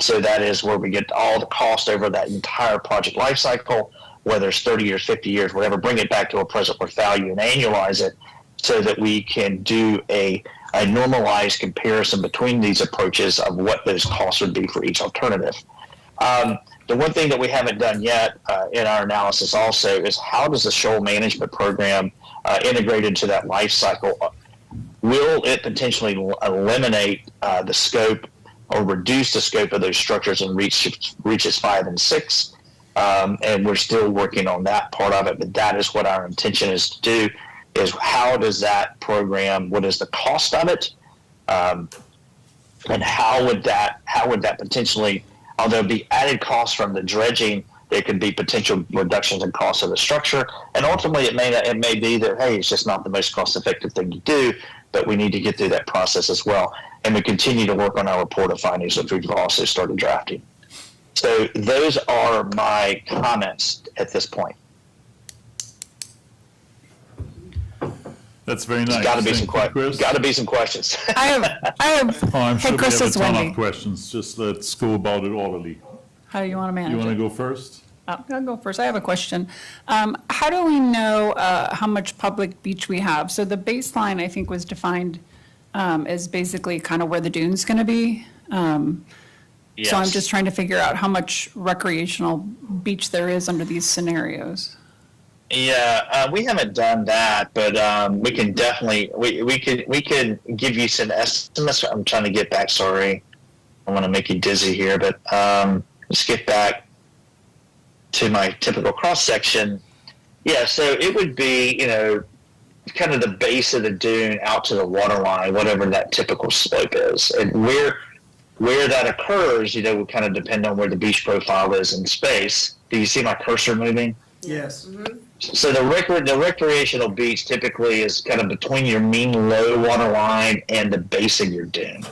so that is where we get all the cost over that entire project life cycle, whether it's 30 years, 50 years, whatever, bring it back to a present worth value and annualize it so that we can do a normalized comparison between these approaches of what those costs would be for each alternative. The one thing that we haven't done yet in our analysis also is how does the shoal management program integrate into that life cycle? Will it potentially eliminate the scope or reduce the scope of those structures in reaches 5 and 6? And we're still working on that part of it, but that is what our intention is to do, is how does that program, what is the cost of it? And how would that potentially, although be added costs from the dredging, there could be potential reductions in cost of the structure. And ultimately it may be that, hey, it's just not the most cost effective thing to do, but we need to get through that process as well. And we continue to work on our report of findings, which we've also started drafting. So those are my comments at this point.
That's very nice.
Got to be
Thank
some
you, Chris.
Got to be some questions.
I have,
Oh, I'm
hey,
sure we
Chris,
have a
it's
ton
Wendy.
of questions. Just let's go about it orderly.
How do you want to manage
You
it?
want to go first?
I'll go first. I have a question. How do we know how much public beach we have? So the baseline, I think, was defined as basically kind of where the dune's going to be. So I'm
Yes.
just trying to figure out how much recreational beach there is under these scenarios.
Yeah, we haven't done that, but we can definitely we can give you some estimates. I'm trying to get back. Sorry, I want to make you dizzy here, but let's get back to my typical cross section. Yeah, so it would be kind of the base of the dune out to the water line, whatever that typical slope is, and where that occurs, would kind of depend on where the beach profile is in space. Do you see my cursor moving?
Yes.
So the recreational beach typically is kind of between your mean low water line and the base of your dune.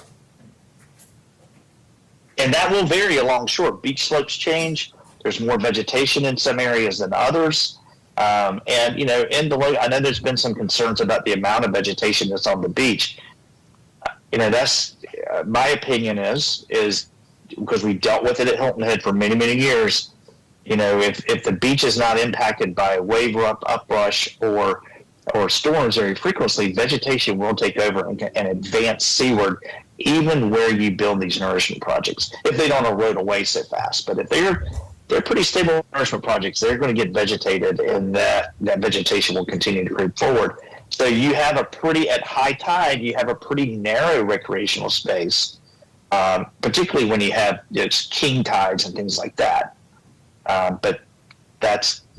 And that will vary along shore. Beach slopes change. There's more vegetation in some areas than others. And, in the low, I know there's been some concerns about the amount of vegetation that's on the beach. That's my opinion is because we dealt with it at Hilton Head for many, many years. If the beach is not impacted by wave uprush or storms very frequently, vegetation will take over and advance seaward, even where you build these nourishment projects, if they don't erode away so fast. But if they're pretty stable nourishment projects, they're going to get vegetated, and that vegetation will continue to creep forward. So you have at high tide, you have a pretty narrow recreational space, particularly when you have king tides and things like that. But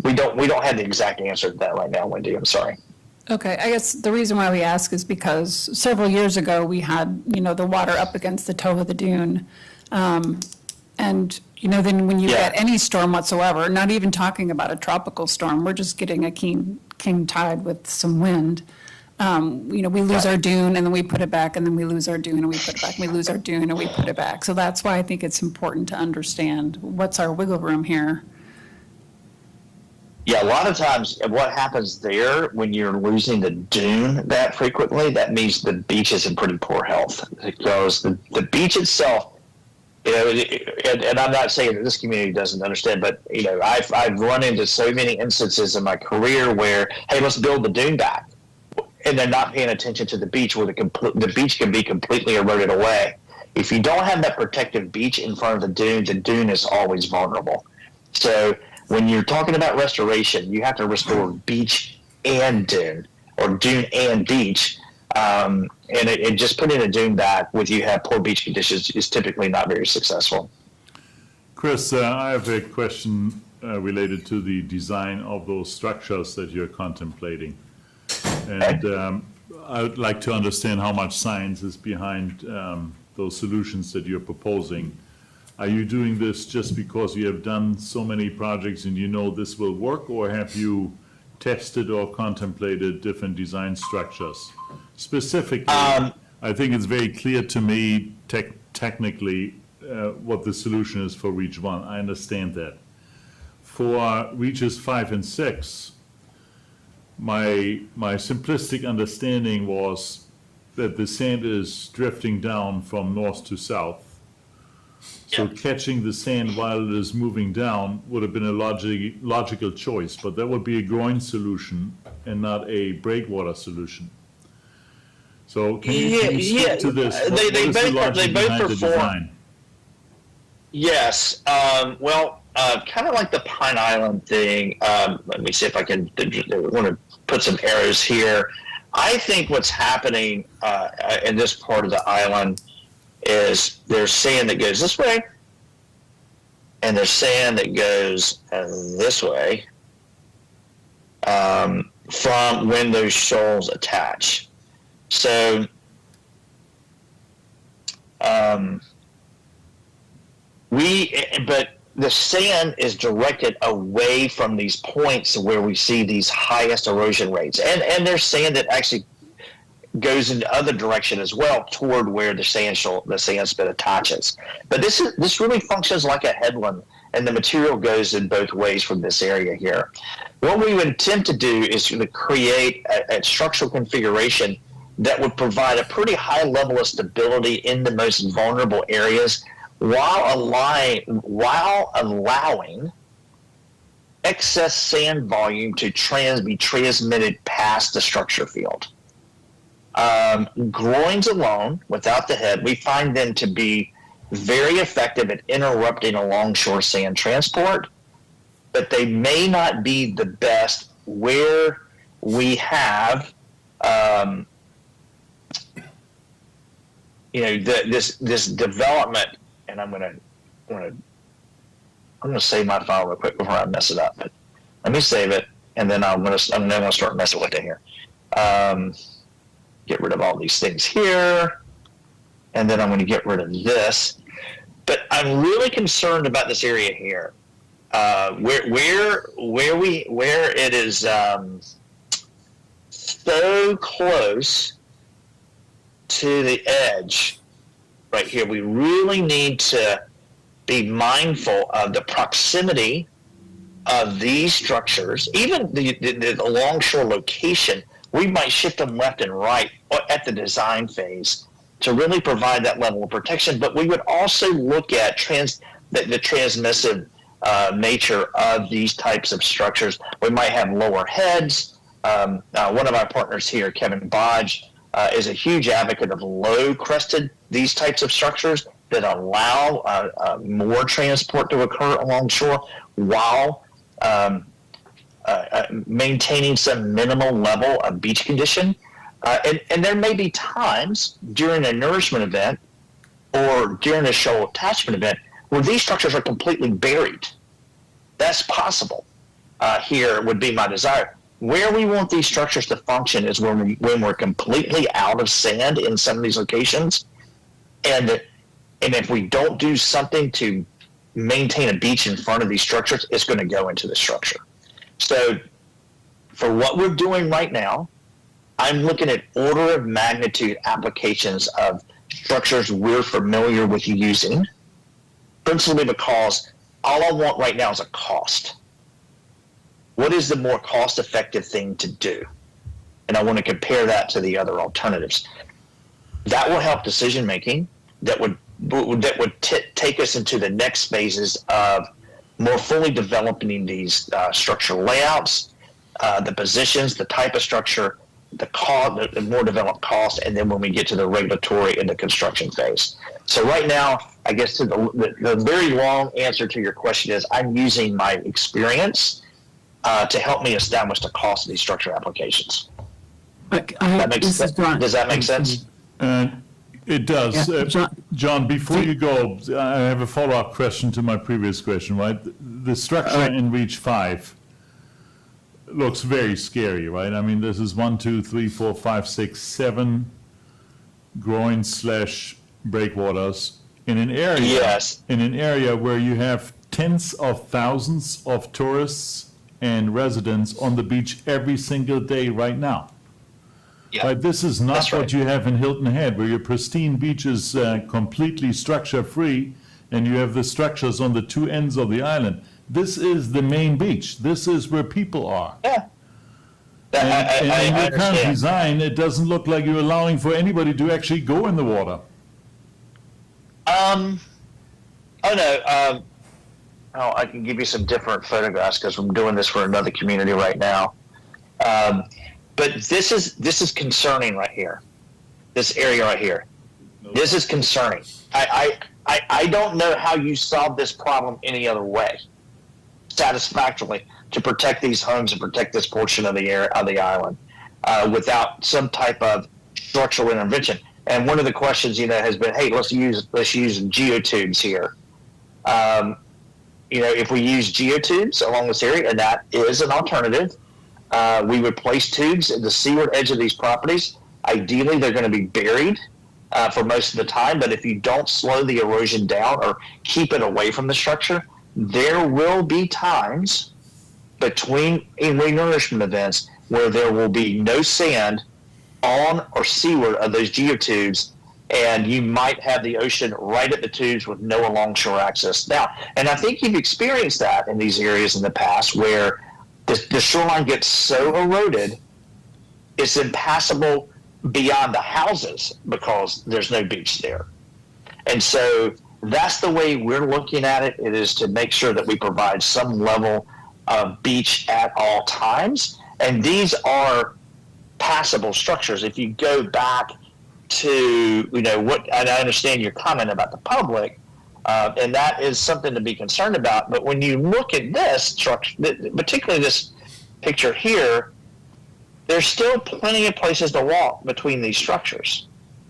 we don't have the exact answer to that right now, Wendy. I'm sorry.
Okay, I guess the reason why we ask is because several years ago, we had, the water up against the toe of the dune. And, then when you
Yeah.
get any storm whatsoever, not even talking about a tropical storm, we're just getting a king tide with some wind. We lose our dune and then we put it back, and then we lose our dune and we put it back, and we lose our dune and we put it back. So that's why I think it's important to understand what's our wiggle room here.
Yeah, a lot of times what happens there when you're losing the dune that frequently, that means the beach is in pretty poor health, because the beach itself, and I'm not saying that this community doesn't understand, but I've run into so many instances in my career where, hey, let's build the dune back, and they're not paying attention to the beach, where the beach can be completely eroded away. If you don't have that protective beach in front of the dune is always vulnerable. So when you're talking about restoration, you have to restore beach and dune, or dune and beach. And just putting a dune back with you have poor beach conditions is typically not very successful.
Chris, I have a question related to the design of those structures that you're contemplating. And I would like to understand how much science is behind those solutions that you're proposing, are you doing this just because you have done so many projects and you know this will work, or have you tested or contemplated different design structures? Specifically, I think it's very clear to me technically what the solution is for Reach 1. I understand that. For Reaches 5 and 6, my simplistic understanding was that the sand is drifting down from north to south. So catching the sand while it is moving down would have been a logical choice, but that would be a groin solution and not a breakwater solution. So can you speak to this? What is the logic behind the design?
Yes, well, kind of like the Pine Island thing. Let me see if I can. I want to put some arrows here. I think what's happening in this part of the island is there's sand that goes this way, and there's sand that goes this way from when those shoals attach. So, but the sand is directed away from these points where we see these highest erosion rates, and there's sand that actually goes in the other direction as well, toward where the sand spit attaches. But this really functions like a headland, and the material goes in both ways from this area here. What we would attempt to do is to create a structural configuration that would provide a pretty high level of stability in the most vulnerable areas, while allowing excess sand volume to be transmitted past the structure field. Groins alone, without the head, we find them to be very effective at interrupting a longshore sand transport, but they may not be the best where we have this development. And I'm gonna save my file real quick before I mess it up. But let me save it, and then I'm gonna start messing with it here. Get rid of all these things here, and then I'm going to get rid of this. But I'm really concerned about this area here, where it is so close to the edge. Right here, we really need to be mindful of the proximity of these structures, even the longshore location. We might shift them left and right at the design phase to really provide that level of protection. But we would also look at the transmissive nature of these types of structures. We might have lower heads. One of our partners here, Kevin Bodge, is a huge advocate of low-crested, these types of structures that allow more transport to occur along shore while maintaining some minimal level of beach condition. And there may be times during a nourishment event or during a shoal attachment event where these structures are completely buried. That's possible. Here would be my desire. Where we want these structures to function is when we're completely out of sand in some of these locations, and if we don't do something to maintain a beach in front of these structures, it's going to go into the structure. So for what we're doing right now, I'm looking at order of magnitude applications of structures we're familiar with using, principally because all I want right now is a cost. What is the more cost-effective thing to do? And I want to compare that to the other alternatives. That will help decision-making. That would take us into the next phases of more fully developing these structural layouts, the positions, the type of structure, the cost, the more developed cost, and then when we get to the regulatory and the construction phase. So right now, I guess to the very long answer to your question is I'm using my experience to help me establish the cost of these structure applications. Does that make sense?
It does.
Yeah,
John, before you go, I have a follow-up question to my previous question, right? The structure in Reach 5 looks very scary, right? I mean, this is 1, 2, 3, 4, 5, 6, 7 groin / breakwaters in an area.
Yes.
In an area where you have tens of thousands of tourists and residents on the beach every single day right now.
Yeah.
Right, this is not
That's
what
right.
you have in Hilton Head, where your pristine beach is completely structure-free, and you have the structures on the two ends of the island. This is the main beach. This is where people are.
Yeah.
And
I
in your current
understand.
design, it doesn't look like you're allowing for anybody to actually go in the water.
Oh no. Oh, I can give you some different photographs because I'm doing this for another community right now. But this is concerning right here. This area right here. This is concerning. I don't know how you solve this problem any other way, satisfactorily, to protect these homes and protect this portion of the island, without some type of structural intervention. And one of the questions, has been, hey, let's use geotubes here. If we use geotubes along this area, and that is an alternative, we would place tubes at the seaward edge of these properties. Ideally, they're going to be buried for most of the time, but if you don't slow the erosion down or keep it away from the structure, there will be times between renourishment events where there will be no sand on or seaward of those geotubes, and you might have the ocean right at the tubes with no alongshore access. Now, and I think you've experienced that in these areas in the past where the shoreline gets so eroded, it's impassable beyond the houses because there's no beach there. And so that's the way we're looking at it. It is to make sure that we provide some level of beach at all times. And these are passable structures. If you go back to, and I understand your comment about the public, and that is something to be concerned about. But when you look at this structure, particularly this picture here, there's still plenty of places to walk between these structures.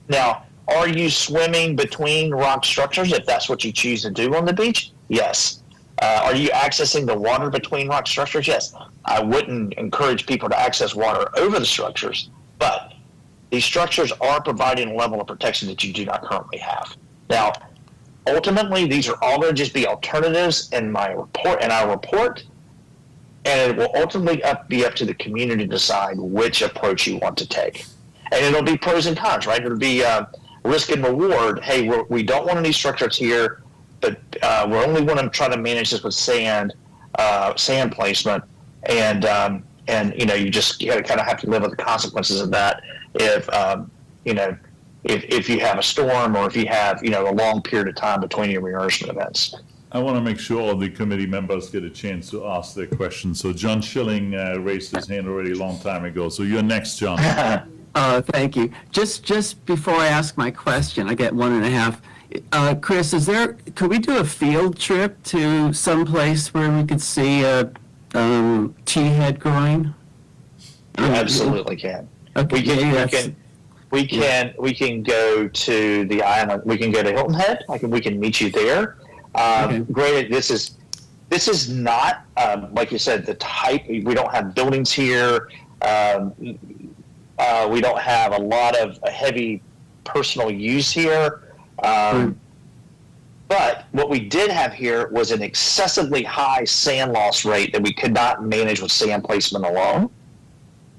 Now, are you swimming between rock structures if that's what you choose to do on the beach? Yes. Are you accessing the water between rock structures? Yes. I wouldn't encourage people to access water over the structures, but these structures are providing a level of protection that you do not currently have. Now, ultimately, these are all going to just be alternatives in our report, and it will ultimately be up to the community to decide which approach you want to take. And it'll be pros and cons, right? It'll be risk and reward. Hey, we don't want any structures here, but we only want to try to manage this with sand placement, and you just kind of have to live with the consequences of that if you have a storm or if you have a long period of time between your renourishment events.
I want to make sure all the committee members get a chance to ask their questions. So John Schilling raised his hand already a long time ago. So you're next, John.
Thank you. Just before I ask my question, I get 1.5. Chris, could we do a field trip to some place where we could see a T-head growing?
You absolutely can.
Okay,
We can go to the island. We can go to Hilton Head. We can meet you there.
Okay.
Granted, this is not like you said the type. We don't have buildings here. We don't have a lot of heavy personal use here. But what we did have here was an excessively high sand loss rate that we could not manage with sand placement alone.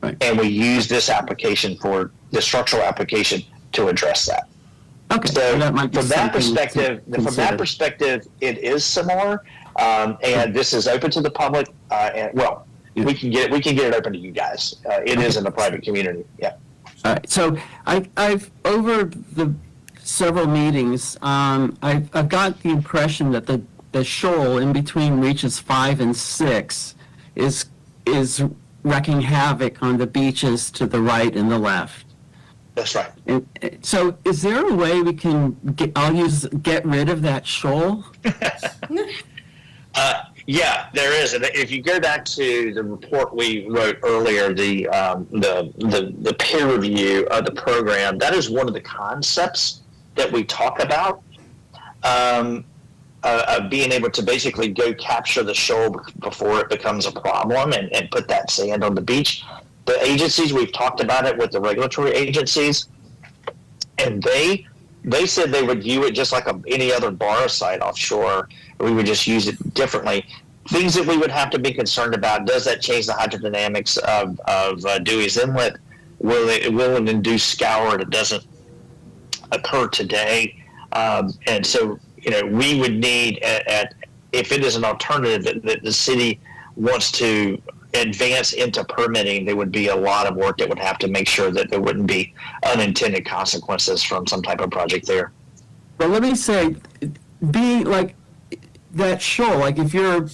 Right.
And we used this application for the structural application to address that.
Okay.
So
that might be
from that
something to consider.
perspective, it is similar, and this is open to the public. We can get it open to you guys. It is in a private community. Yeah.
All right. So I've over the several meetings, I've got the impression that the shoal in between reaches 5 and 6 is wreaking havoc on the beaches to the right and the left.
That's right.
So is there a way we can get rid of that shoal?
Yeah, there is. And if you go back to the report we wrote earlier, the peer review of the program, that is one of the concepts that we talk about, of being able to basically go capture the shoal before it becomes a problem and put that sand on the beach. The agencies, we've talked about it with the regulatory agencies, and they they said they would view it just like any other bar site offshore. We would just use it differently. Things that we would have to be concerned about: does that change the hydrodynamics of Dewey's Inlet? Will it induce scour that doesn't occur today? And so, we would need, if it is an alternative that the city wants to advance into permitting, there would be a lot of work that would have to make sure that there wouldn't be unintended consequences from some type of project there.
But let me say, being like that shoal, like if your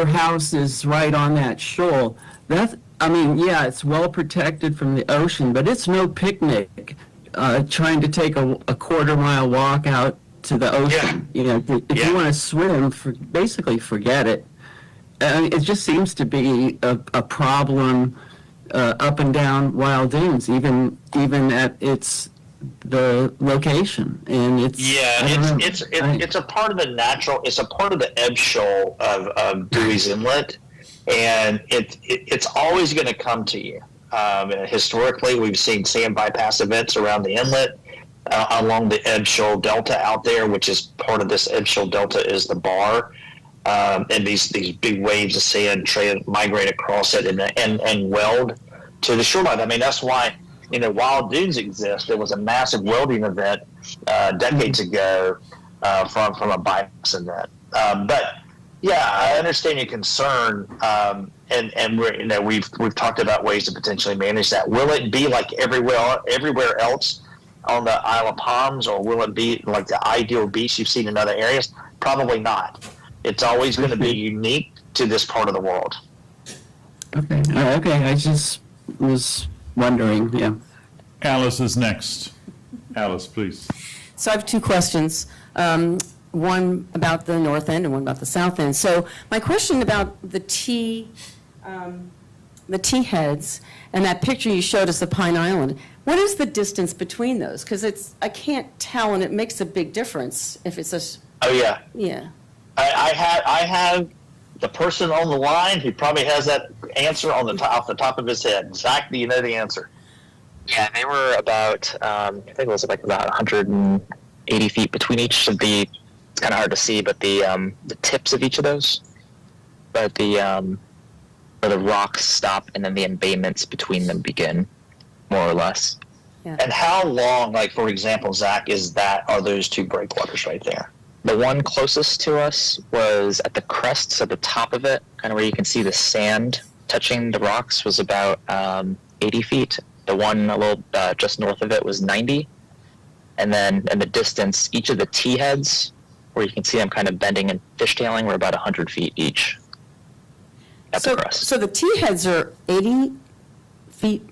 house is right on that shoal, it's well protected from the ocean, but it's no picnic trying to take a quarter-mile walk out to the ocean. If you want to swim, basically forget it. It just seems to be a problem up and down Wild Dunes, even at the location, and
it's a part of the natural. It's a part of the ebb shoal of Dewey's Inlet, and it's always going to come to you. Historically, we've seen sand bypass events around the inlet, along the ebb shoal delta out there, which is part of this ebb shoal delta is the bar. And these big waves of sand migrate across it and weld to the shoreline. I mean, that's why Wild Dunes exist. There was a massive welding event decades ago from a bypass event. But yeah, I understand your concern, and we've talked about ways to potentially manage that. Will it be like everywhere else on the Isle of Palms, or will it be like the ideal beach you've seen in other areas? Probably not. It's always going to be unique to this part of the world.
Okay. I just was wondering. Yeah.
Alice is next. Alice, please.
So I have two questions. One about the north end and one about the south end. So my question about the T heads and that picture you showed us of Pine Island. What is the distance between those? Because I can't tell, and it makes a big difference if it's a.
Oh yeah.
Yeah.
I have the person on the line who probably has that answer off the top of his head. Zach, do you know the answer?
Yeah, they were about, I think it was like about 180 feet between each of the, it's kind of hard to see, but the tips of each of those. But where the rocks stop and then the embayments between them begin, more or less.
Yeah.
And how long, like for example, Zach, are those two breakwaters right there?
The one closest to us was at the crests at the top of it, kind of where you can see the sand touching the rocks, was about 80 feet. The one a little just north of it was 90. And then in the distance, each of the T heads, where you can see them kind of bending and fishtailing, were about 100 feet each at the crest.
So the T heads are 80 feet,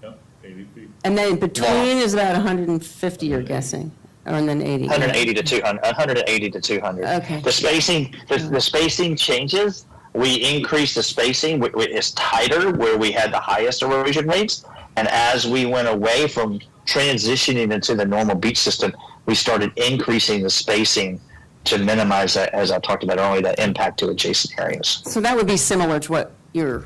Yep, 80 feet.
and then between is about 150, you're guessing, and then 80.
180 to 200. 180 to 200.
Okay.
The spacing changes. We increase the spacing. It's tighter where we had the highest erosion rates, and as we went away from transitioning into the normal beach system, we started increasing the spacing to minimize that, as I talked about earlier, that impact to adjacent areas.
So that would be similar to what you're.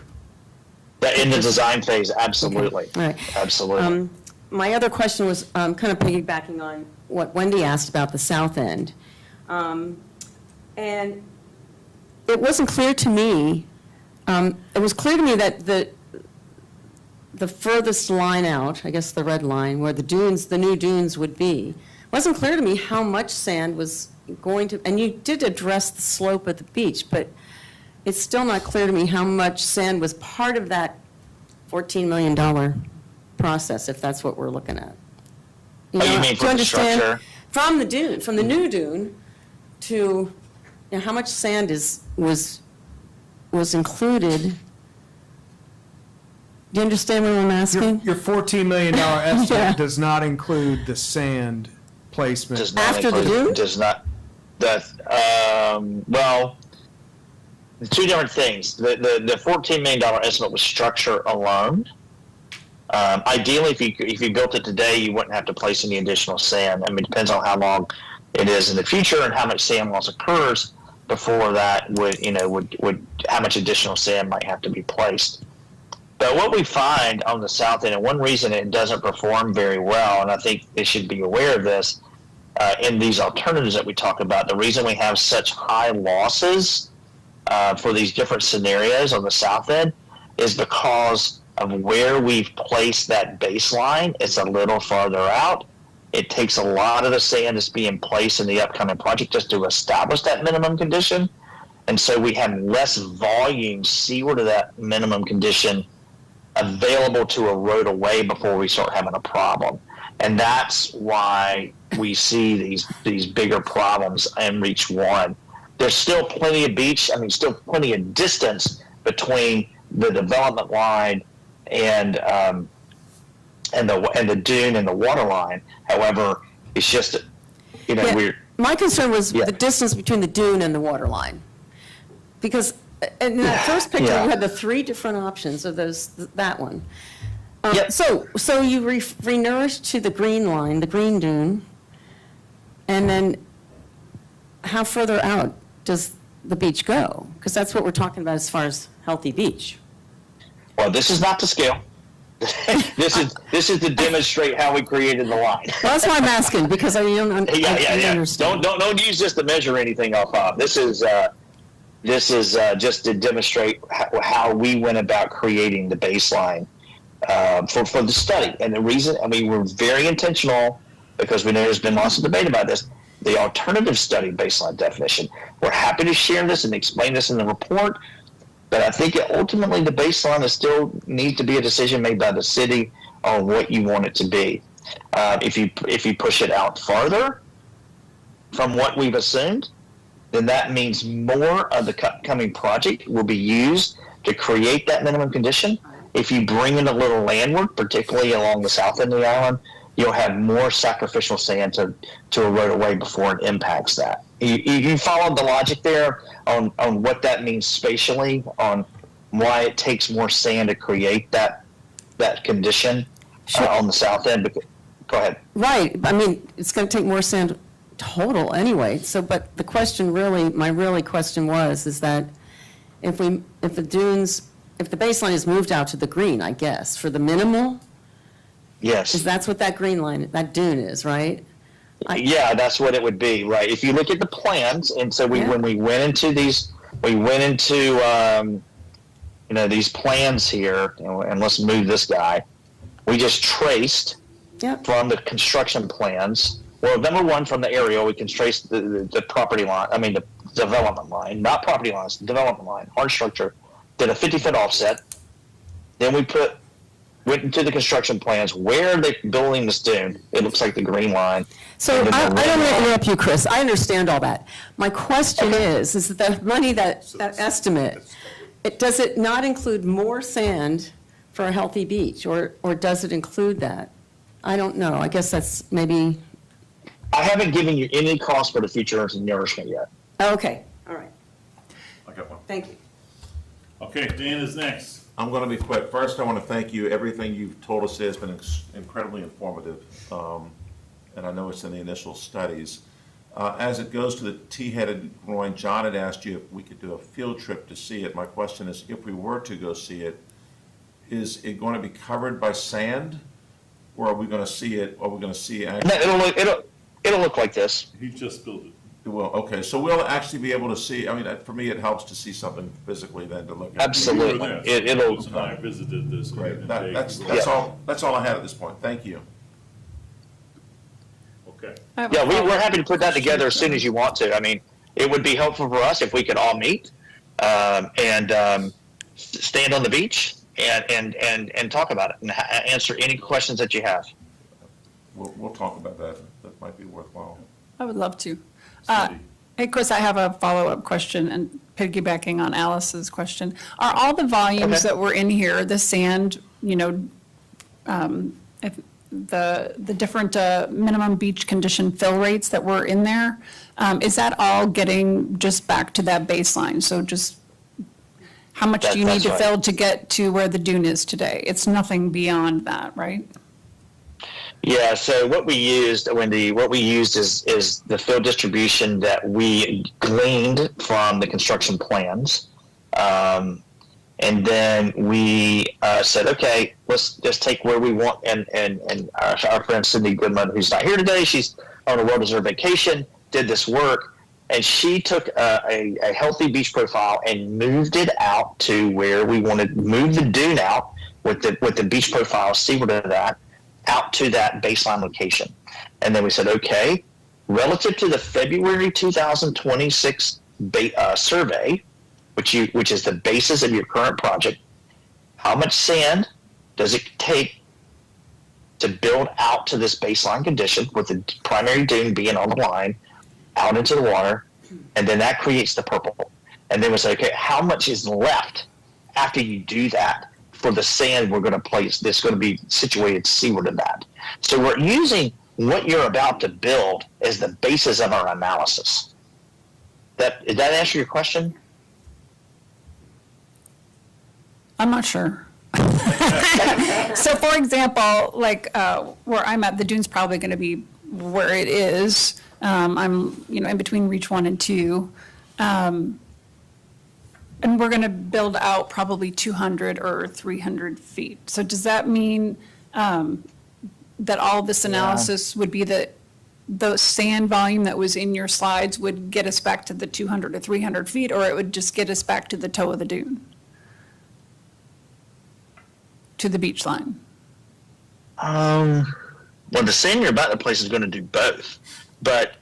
In the design phase, absolutely.
Okay. All right.
Absolutely.
My other question was kind of piggybacking on what Wendy asked about the south end. And it wasn't clear to me, it was clear to me that the furthest line out, I guess the red line, where the new dunes would be, it wasn't clear to me how much sand was going to, and you did address the slope of the beach, but it's still not clear to me how much sand was part of that $14 million process, if that's what we're looking at.
You
know,
mean
do you
from the
understand?
structure?
From the dune, from the new dune to, how much sand was included? Do you understand what I'm asking?
Your $14 million estimate
Yeah.
does not include the sand placement.
Does not
After the
include-
dune?
Does not, well, two different things. The $14 million estimate was structure alone. Ideally, if you built it today, you wouldn't have to place any additional sand. I mean, it depends on how long it is in the future and how much sand loss occurs before that would how much additional sand might have to be placed. But what we find on the south end, and one reason it doesn't perform very well, and I think they should be aware of this, in these alternatives that we talk about, the reason we have such high losses for these different scenarios on the south end is because of where we've placed that baseline. It's a little farther out. It takes a lot of the sand that's being placed in the upcoming project just to establish that minimum condition. And so we have less volume seaward of that minimum condition available to erode away before we start having a problem. And that's why we see these bigger problems in Reach 1. There's still plenty of still plenty of distance between the development line and the dune and the water line. However, it's just,
Yeah,
we're,
My concern was
Yeah.
the distance between the dune and the water line. Because in that first picture,
Yeah.
you had the three different options of that one.
Yep.
So you re-nourished to the green line, the green dune, and then how further out does the beach go? Because that's what we're talking about as far as healthy beach.
well, this is not to scale. This is to demonstrate how we created the line.
Well, that's why I'm asking, because I don't
Yeah.
understand.
Don't use this to measure anything off of. This is just to demonstrate how we went about creating the baseline for the study. And the reason, we're very intentional because we know there's been lots of debate about this. The alternative study baseline definition. We're happy to share this and explain this in the report, but I think ultimately the baseline is still needs to be a decision made by the city on what you want it to be. If you push it out farther from what we've assumed, then that means more of the upcoming project will be used to create that minimum condition. If you bring it a little landward, particularly along the south end of the island, you'll have more sacrificial sand to erode away before it impacts that. You followed the logic there on what that means spatially, on why it takes more sand to create that condition on the south end. Go ahead.
Right, it's going to take more sand total anyway. So, but the question my question is that if the baseline is moved out to the green, I guess, for the minimal,
Yes.
because that's what that green line, that dune is, right?
Yeah, that's what it would be, right? If you look at the plans, and so when we went into these, these plans here, and let's move this guy. We just traced
Yep.
from the construction plans. Well, number one, from the aerial, we can trace the property line. The development line, not property lines, development line, hard structure. Did a 50-foot offset. Then we went into the construction plans. Where are they building this dune? It looks like the green line.
So
And then
I
the
don't
red
want to
line.
interrupt you, Chris. I understand all that. My question is that the money, that estimate, does it not include more sand for a healthy beach, or does it include that? I don't know. I guess that's maybe,
I haven't given you any cost for the future nourishment yet.
okay, all right.
I got one.
Thank you.
Okay, Dan is next.
I'm going to be quick. First, I want to thank you. Everything you've told us today has been incredibly informative, and I know it's in the initial studies. As it goes to the T-headed groin, John had asked you if we could do a field trip to see it. My question is, if we were to go see it, is it going to be covered by sand, or are we going to see it? Are we going to see
No,
actually?
it'll look like this.
He just built it.
Well, okay, so we'll actually be able to see. For me, it helps to see something physically than to look at.
Absolutely.
You were there.
It'll-
Bruce and I visited this.
Great.
day.
That's
Yeah.
all I had at this point. Thank you.
Okay.
Yeah, we're happy to put that together as soon as you want to. It would be helpful for us if we could all meet and stand on the beach and talk about it and answer any questions that you have.
We'll talk about that. That might be worthwhile.
I would love to.
Cindy.
Hey, Chris, I have a follow-up question, and piggybacking on Alice's question. Are all the volumes
Okay.
that were in here, the sand, if the different minimum beach condition fill rates that were in there, is that all getting just back to that baseline? So just how much do you need
That's
to
right.
fill to get to where the dune is today? It's nothing beyond that, right?
Yeah, so what we used, Wendy, is the field distribution that we gleaned from the construction plans. And then we said, okay, let's just take where we want. And our friend Cindy Goodman, who's not here today, she's on a well-deserved vacation, did this work, and she took a healthy beach profile and moved it out to where we wanted, move the dune out with the beach profile seaward of that, out to that baseline location. And then we said, okay, relative to the February 2026 survey, which is the basis of your current project, how much sand does it take to build out to this baseline condition with the primary dune being on the line out into the water? And then that creates the purple. And then we say, okay, how much is left after you do that for the sand we're going to place that's going to be situated seaward of that? So we're using what you're about to build as the basis of our analysis. Did that answer your question?
I'm not sure. So for example, like where I'm at, the dune's probably going to be where it is. I'm, in between reach 1 and 2. And we're going to build out probably 200 or 300 feet. So does that mean that all this analysis would be that the sand volume that was in your slides would get us back to the 200 or 300 feet, or it would just get us back to the toe of the dune? To the beach line?
Well, the sand you're about to place is going to do both, but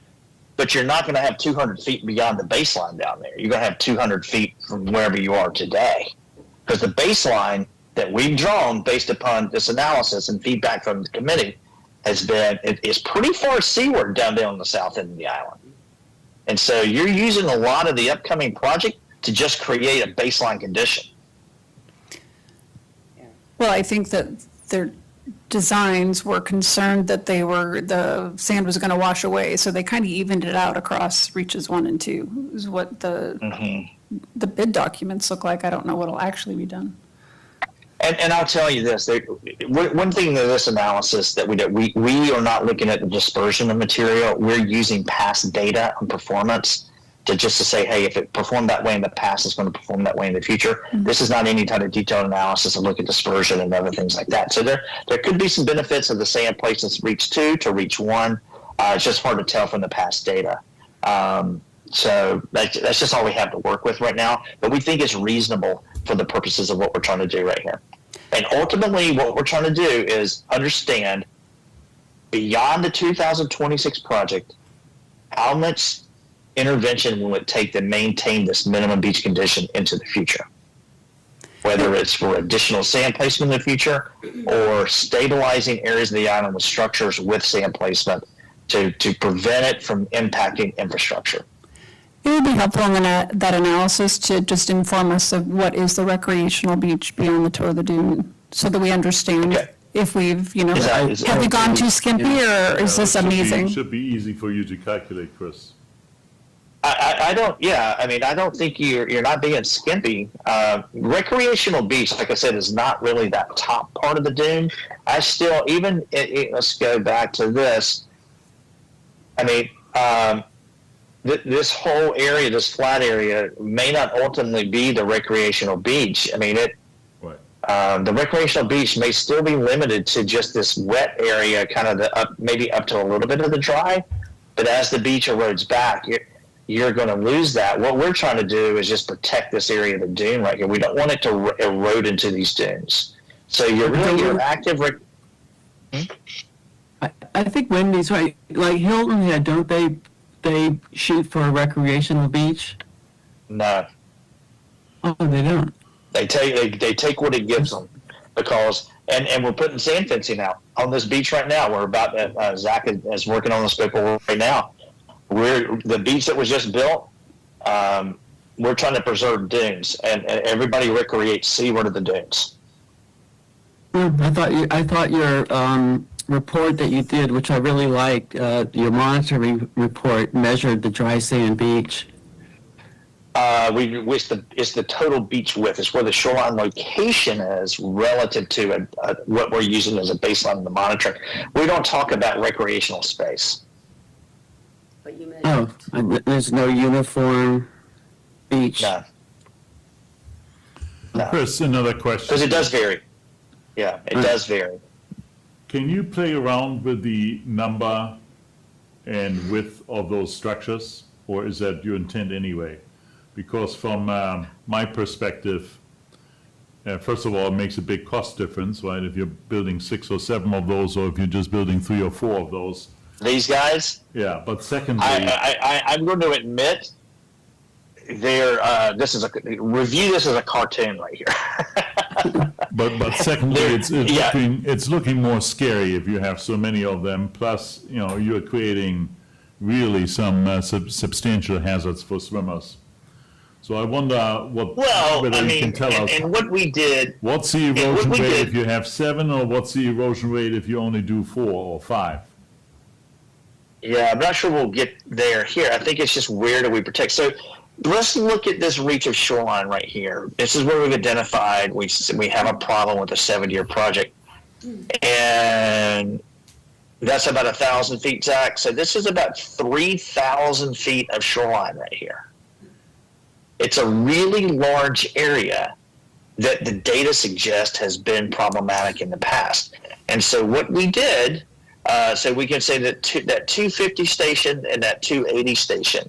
you're not going to have 200 feet beyond the baseline down there. You're going to have 200 feet from wherever you are today, because the baseline that we've drawn based upon this analysis and feedback from the committee is pretty far seaward down there on the south end of the island. And so you're using a lot of the upcoming project to just create a baseline condition.
Well, I think that their designs were concerned that the sand was going to wash away, so they kind of evened it out across reaches 1 and 2, is what the bid documents look like. I don't know what'll actually be done.
And I'll tell you this, one thing in this analysis that we are not looking at the dispersion of material. We're using past data on performance to say, hey, if it performed that way in the past, it's going to perform that way in the future. Mm-hmm. This is not any type of detailed analysis and look at dispersion and other things like that. So there could be some benefits of the sand places reach 2 to reach 1. It's just hard to tell from the past data. So that's just all we have to work with right now. But we think it's reasonable for the purposes of what we're trying to do right here. And ultimately, what we're trying to do is understand beyond the 2026 project, how much intervention will it take to maintain this minimum beach condition into the future? Whether it's for additional sand placement in the future or stabilizing areas of the island with structures with sand placement to prevent it from impacting infrastructure.
It would be helpful in that analysis to just inform us of what is the recreational beach beyond the toe of the dune, so that we understand if we've, have we gone too skimpy, or is this amazing?
It should be easy for you to calculate, Chris.
I don't think you're not being skimpy. Recreational beach, like I said, is not really that top part of the dune. Let's go back to this. This whole area, this flat area, may not ultimately be the recreational beach. The recreational beach may still be limited to just this wet area, kind of maybe up to a little bit of the dry. But as the beach erodes back, you're going to lose that. What we're trying to do is just protect this area of the dune right here. We don't want it to erode into these dunes. So you're active.
I think Wendy's right. Like Hilton Head, don't they shoot for a recreational beach?
No.
Oh, they don't.
They take what it gives them, because and we're putting sand fencing out on this beach right now. We're about Zach is working on the scope of work right now. The beach that was just built. We're trying to preserve dunes, and everybody recreates seaward of the dunes.
I thought your report that you did, which I really liked, your monitoring report measured the dry sand beach.
It's the total beach width. It's where the shoreline location is relative to what we're using as a baseline in the monitoring. We don't talk about recreational space.
There's no uniform beach.
No.
Chris, another question.
Because it does vary. Yeah, it does vary.
Can you play around with the number and width of those structures? Or is that your intent anyway? Because from my perspective, first of all, it makes a big cost difference, right? If you're building 6 or 7 of those, or if you're just building 3 or 4 of those.
These guys,
Yeah, but secondly,
I'm going to admit, review this as a cartoon right here.
but secondly,
They're- yeah.
it's looking more scary if you have so many of them. Plus, you're creating really some substantial hazards for swimmers. So I wonder
Well,
whether
I
you
mean,
can tell us.
and what we did,
What's the
what
erosion
we
rate
did-
if you have 7, or what's the erosion rate if you only do 4 or 5?
yeah, I'm not sure we'll get there here. I think it's just where do we protect? So let's look at this reach of shoreline right here. This is where we've identified we have a problem with a 7-year project. And that's about 1,000 feet, Zach. So this is about 3,000 feet of shoreline right here. It's a really large area that the data suggests has been problematic in the past. And so what we did, so we can say that that 250 station and that 280 station,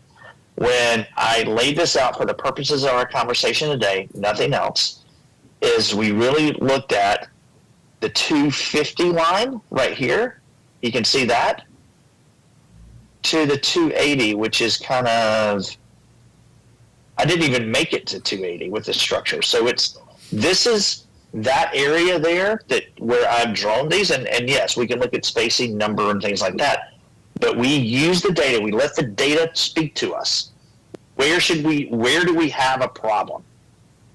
when I laid this out for the purposes of our conversation today, nothing else, is we really looked at the 250 line right here. You can see that, to the 280, which is kind of, I didn't even make it to 280 with the structure. So this is that area there where I've drawn these, and yes, we can look at spacing, number, and things like that. But we use the data. We let the data speak to us. Where do we have a problem?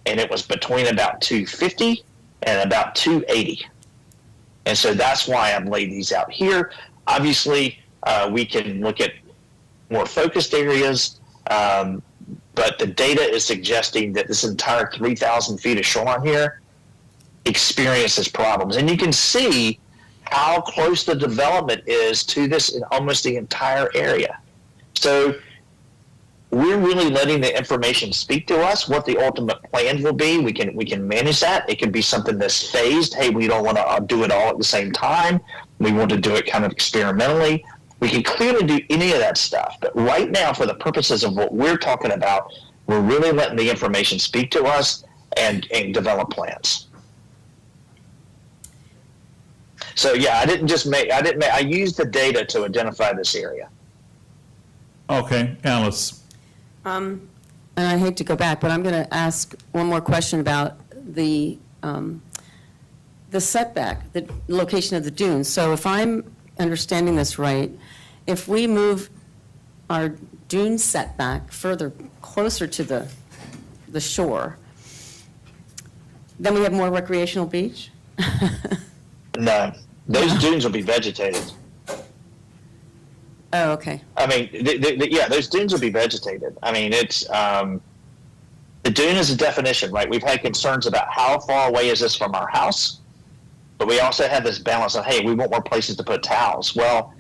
And it was between about 250 and about 280. And so that's why I've laid these out here. Obviously, we can look at more focused areas, but the data is suggesting that this entire 3,000 feet of shoreline here experiences problems. And you can see how close the development is to this in almost the entire area. So we're really letting the information speak to us. What the ultimate plans will be, we can manage that. It could be something that's phased. Hey, we don't want to do it all at the same time. We want to do it kind of experimentally. We can clearly do any of that stuff. But right now, for the purposes of what we're talking about, we're really letting the information speak to us and develop plans. So yeah, I used the data to identify this area.
Okay, Alice.
And I hate to go back, but I'm going to ask one more question about the setback, the location of the dunes. So if I'm understanding this right, if we move our dune setback further closer to the shore, then we have more recreational beach?
No, those dunes will be vegetated.
Oh, okay.
I mean, yeah, those dunes will be vegetated. I mean, it's the dune is a definition, right? We've had concerns about how far away is this from our house, but we also have this balance of, hey, we want more places to put towels. Well,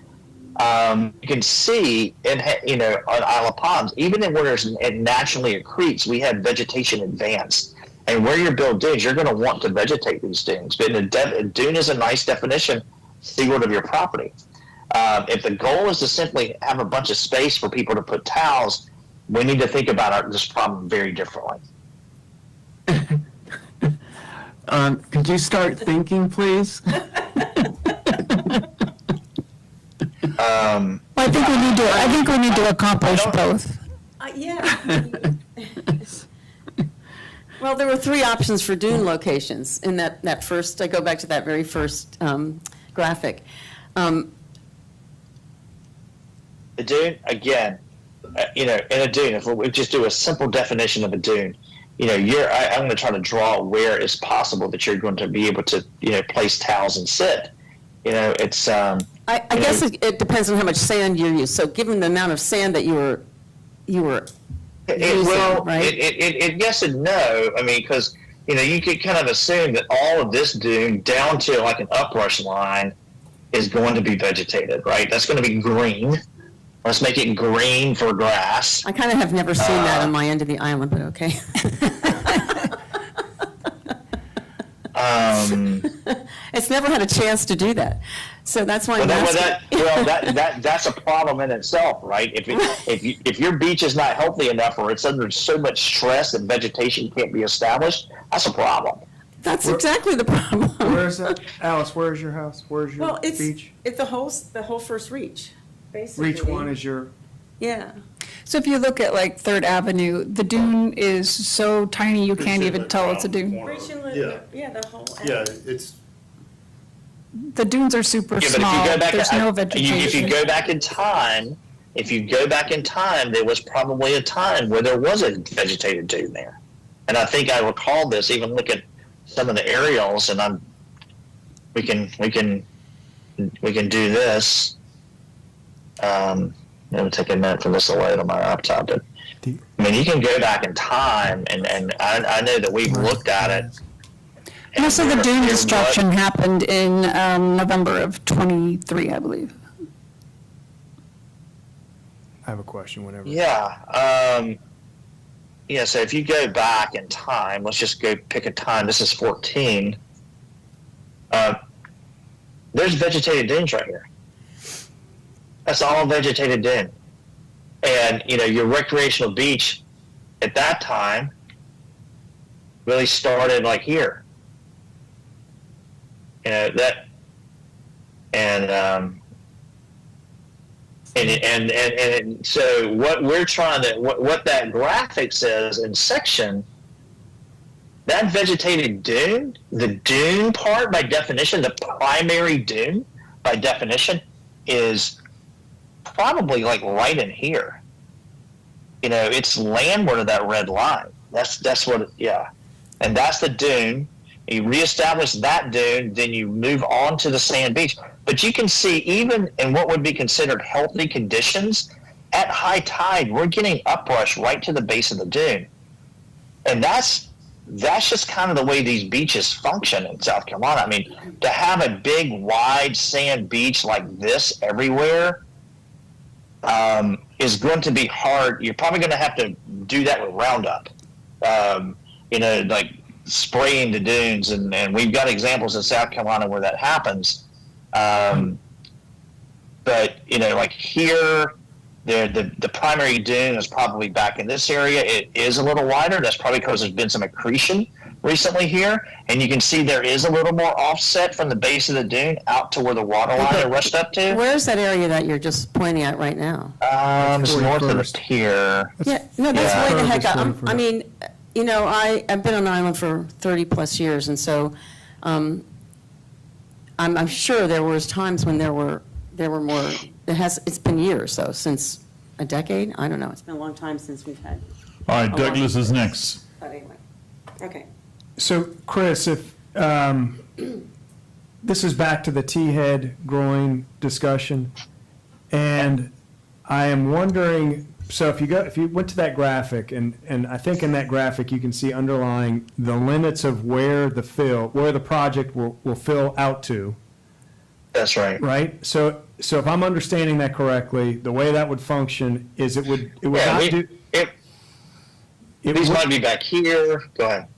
you can see on Isle of Palms, even where it naturally accretes, we have vegetation advanced. And where you build dunes, you're going to want to vegetate these dunes. But a dune is a nice definition, seaward of your property. If the goal is to simply have a bunch of space for people to put towels, we need to think about this problem very differently.
Could you start thinking, please?
I think we need to accomplish both.
Yeah. Well, there were 3 options for dune locations in that first, I go back to that very first graphic.
The dune, again, in a dune, if we just do a simple definition of a dune, I'm going to try to draw where it's possible that you're going to be able to, place towels and sit. It's.
I guess it depends on how much sand you use. So given the amount of sand that you were using, right?
Yes and no. I mean, because you could kind of assume that all of this dune down to like an uprush line is going to be vegetated, right? That's going to be green. Let's make it green for grass.
I kind of have never seen that on my end of the island, but okay. It's never had a chance to do that. So that's why I'm asking.
That's a problem in itself, right? If your beach is not healthy enough, or it's under so much stress that vegetation can't be established, that's a problem.
That's exactly the problem.
Where's that, Alice, where's your house? Where's your
Well,
beach?
it's the whole first reach, basically.
Reach one is your,
Yeah.
So if you look at like Third Avenue, the dune is so tiny you can't even tell it's a dune.
Yeah.
The whole.
Yeah, it's,
The dunes are super
Yeah, but
small,
if you go back,
there's no
if
vegetation.
you go back in time, there was probably a time where there was a vegetated dune there. And I think I recall this, even look at some of the aerials, and we can do this. It'll take a minute for this to load on my laptop. But, I mean, you can go back in time, and I know that we've looked at it.
Most of the dune
There
destruction happened in November of '23, I believe.
I have a question whenever.
Yeah. So if you go back in time, let's just go pick a time. This is 14. There's vegetated dunes right here. That's all vegetated dune. And, your recreational beach at that time really started like here. And so what we're trying to, what that graphic says in section, that vegetated dune, the dune part by definition, the primary dune by definition, is probably like right in here. It's landward of that red line. That's what, yeah. And that's the dune. You reestablish that dune, then you move on to the sand beach. But you can see, even in what would be considered healthy conditions, at high tide, we're getting uprush right to the base of the dune. And that's just kind of the way these beaches function in South Carolina. I mean, to have a big, wide sand beach like this everywhere is going to be hard. You're probably going to have to do that with Roundup. Like spraying the dunes, and we've got examples in South Carolina where that happens. But like here, the primary dune is probably back in this area. It is a little wider. That's probably because there's been some accretion recently here, and you can see there is a little more offset from the base of the dune out to where the water line rushed up to.
Where's that area that you're just pointing at right now?
It's north of
First.
here.
Yeah, no, that's
Yeah.
way the heck
Furthest
out.
one from
I
it.
mean, I've been on the island for 30-plus years, and so I'm sure there was times when there were more, it's been years, though, since a decade? I don't know. It's been a long time since we've had,
All right, Douglas is next.
but anyway. Okay.
So, Chris, if, this is back to the T-head groin discussion, and I am wondering, so if you went to that graphic, and I think in that graphic you can see underlying the limits of where the project will fill out to,
That's right.
right? So if I'm understanding that correctly, the way that would function is it would
Yeah,
not do.
these might be back here. Go ahead.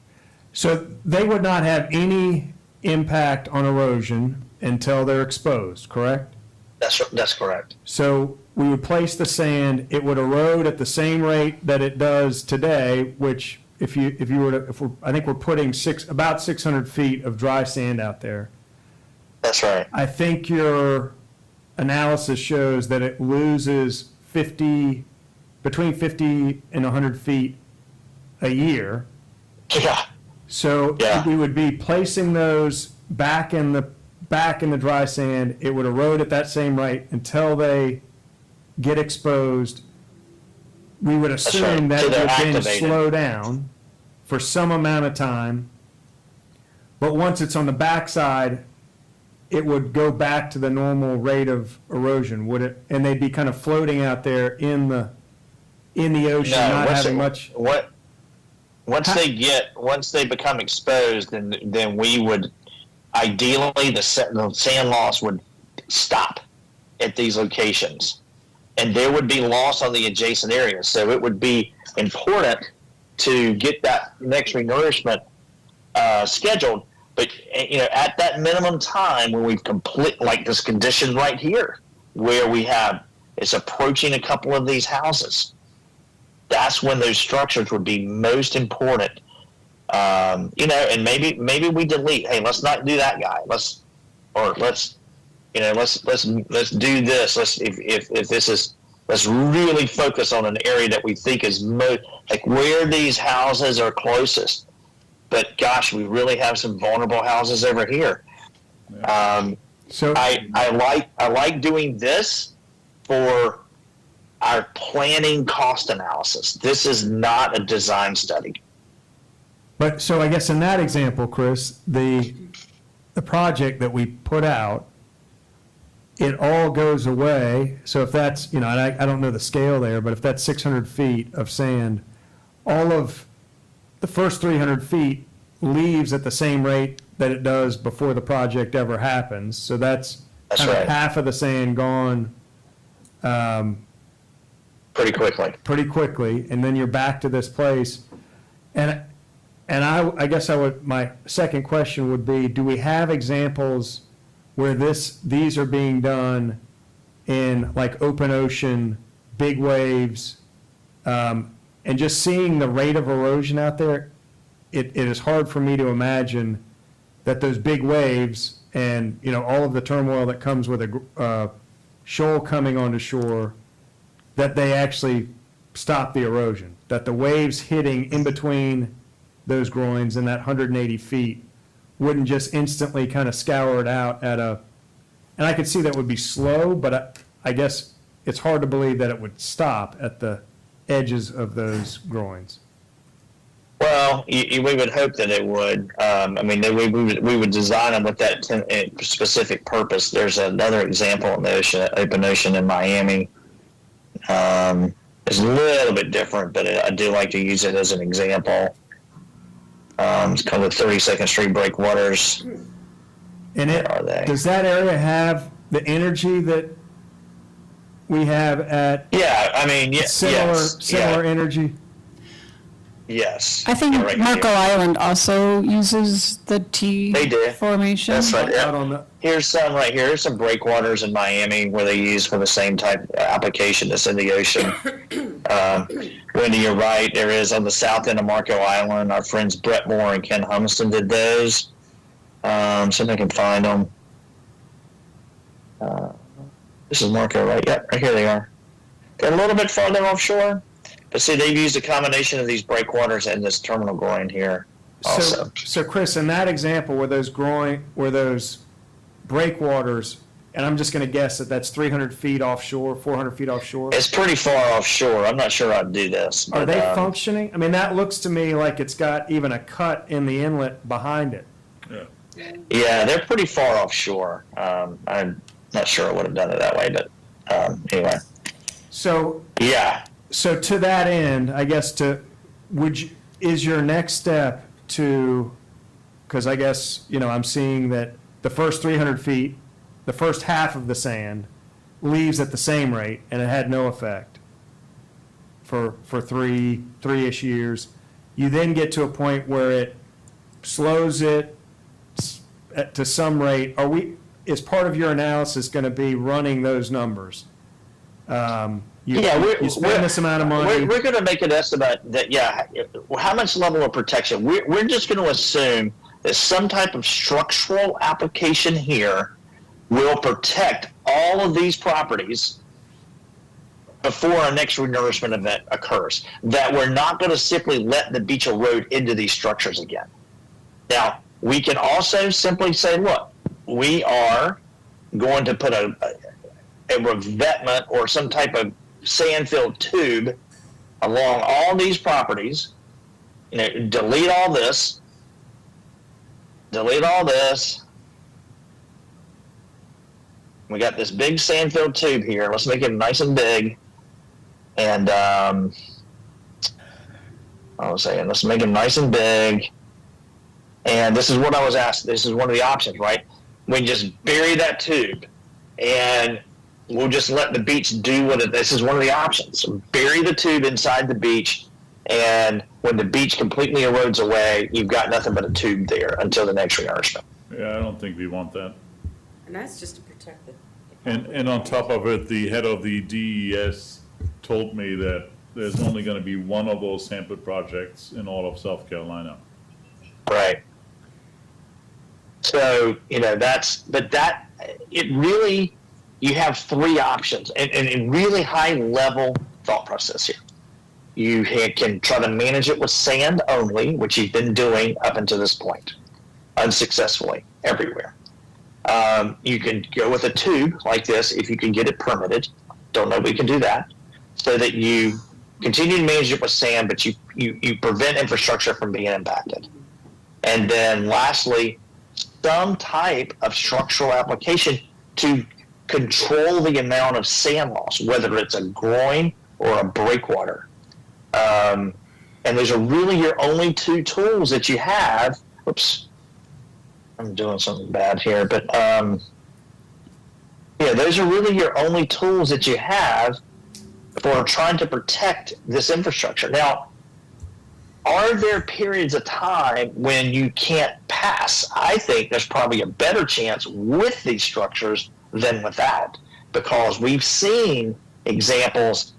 So they would not have any impact on erosion until they're exposed, correct?
That's correct.
So we would place the sand, it would erode at the same rate that it does today, which I think we're putting about 600 feet of dry sand out there.
That's right.
I think your analysis shows that it loses between 50 and 100 feet a year.
Yeah.
So
Yeah.
we would be placing those back in the dry sand. It would erode at that same rate until they get exposed. We would assume
right.
that
So
it
they're
would then
activated.
slow down for some amount of time. But once it's on the backside, it would go back to the normal rate of erosion, would it? And they'd be kind of floating out there in the ocean, not having much.
Once they become exposed, then we would ideally the sand loss would stop at these locations, and there would be loss on the adjacent areas. So it would be important to get that next renourishment scheduled. But at that minimum time when we've complete like this condition right here, where we have it's approaching a couple of these houses, that's when those structures would be most important. And maybe we delete. Hey, let's not do that guy. Let's do this. Let's really focus on an area that we think is most like where these houses are closest. But gosh, we really have some vulnerable houses over here.
So
I like doing this for our planning cost analysis. This is not a design study.
But, so I guess in that example, Chris, the project that we put out, it all goes away. So if that's, and I don't know the scale there, but if that's 600 feet of sand, all of the first 300 feet leaves at the same rate that it does before the project ever happens. So that's kind of
right.
half of the sand gone
Pretty quickly.
and then you're back to this place. And I guess my second question would be, do we have examples where these are being done in like open ocean, big waves, and just seeing the rate of erosion out there, it is hard for me to imagine that those big waves and, all of the turmoil that comes with a shoal coming onto shore, that they actually stop the erosion, that the waves hitting in between those groins and that 180 feet wouldn't just instantly kind of scour it out and I could see that would be slow, but I guess it's hard to believe that it would stop at the edges of those groins.
Well, we would hope that it would. We would design them with that specific purpose. There's another example in the open ocean in Miami. It's a little bit different, but I do like to use it as an example. It's called the 32nd Street Breakwaters.
And
Where are they?
does that area have the energy that we have at similar energy?
Yes.
I think
Right
Marco
here.
Island also uses the T
They do.
formation.
That's right.
Out on the,
Here's some right here. Here's some breakwaters in Miami where they use for the same type of application that's in the ocean. Wendy, you're right. There is on the south end of Marco Island. Our friends Brett Moore and Ken Humiston did those. See if I can find them. This is Marco, right? Yep, right here they are. They're a little bit farther offshore. But see, they've used a combination of these breakwaters and this terminal groin here also.
so Chris, in that example where those breakwaters, and I'm just going to guess that that's 300 feet offshore, 400 feet offshore.
It's pretty far offshore. I'm not sure I'd do this.
Are
but,
they functioning? I mean, that looks to me like it's got even a cut in the inlet behind it.
Yeah, they're pretty far offshore. I'm not sure I would have done it that way, but anyway.
So
Yeah.
So to that end, I guess is your next step to, because I guess, I'm seeing that the first 300 feet, the first half of the sand leaves at the same rate and it had no effect for three-ish years. You then get to a point where it slows it to some rate. Is part of your analysis going to be running those numbers? You spend this amount of money.
We're going to make an estimate that, how much level of protection? We're just going to assume that some type of structural application here will protect all of these properties before our next renourishment event occurs. That we're not going to simply let the beach erode into these structures again. Now, we can also simply say, look, we are going to put a revetment or some type of sand-filled tube along all these properties, delete all this, we got this big sand-filled tube here. Let's make it nice and big. And let's make it nice and big. And this is what I was asked. This is one of the options, right? We just bury that tube and we'll just let the beach do this is one of the options. So bury the tube inside the beach And when the beach completely erodes away, you've got nothing but a tube there until the next renourishment.
Yeah, I don't think we want that.
And that's just to protect the.
And on top of it, the head of the DES told me that there's only gonna be one of those sample projects in all of South Carolina.
Right. So, it really, you have three options and a really high level thought process here. You can try to manage it with sand only, which you've been doing up until this point, unsuccessfully everywhere. You can go with a tube like this if you can get it permitted. Don't know if we can do that. So that you continue to manage it with sand, but you prevent infrastructure from being impacted. And then lastly, some type of structural application to control the amount of sand loss, whether it's a groin or a breakwater. And those are really your only two tools that you have. Oops, I'm doing something bad here, but those are really your only tools that you have for trying to protect this infrastructure. Now, are there periods of time when you can't pass? I think there's probably a better chance with these structures than without, because we've seen examples,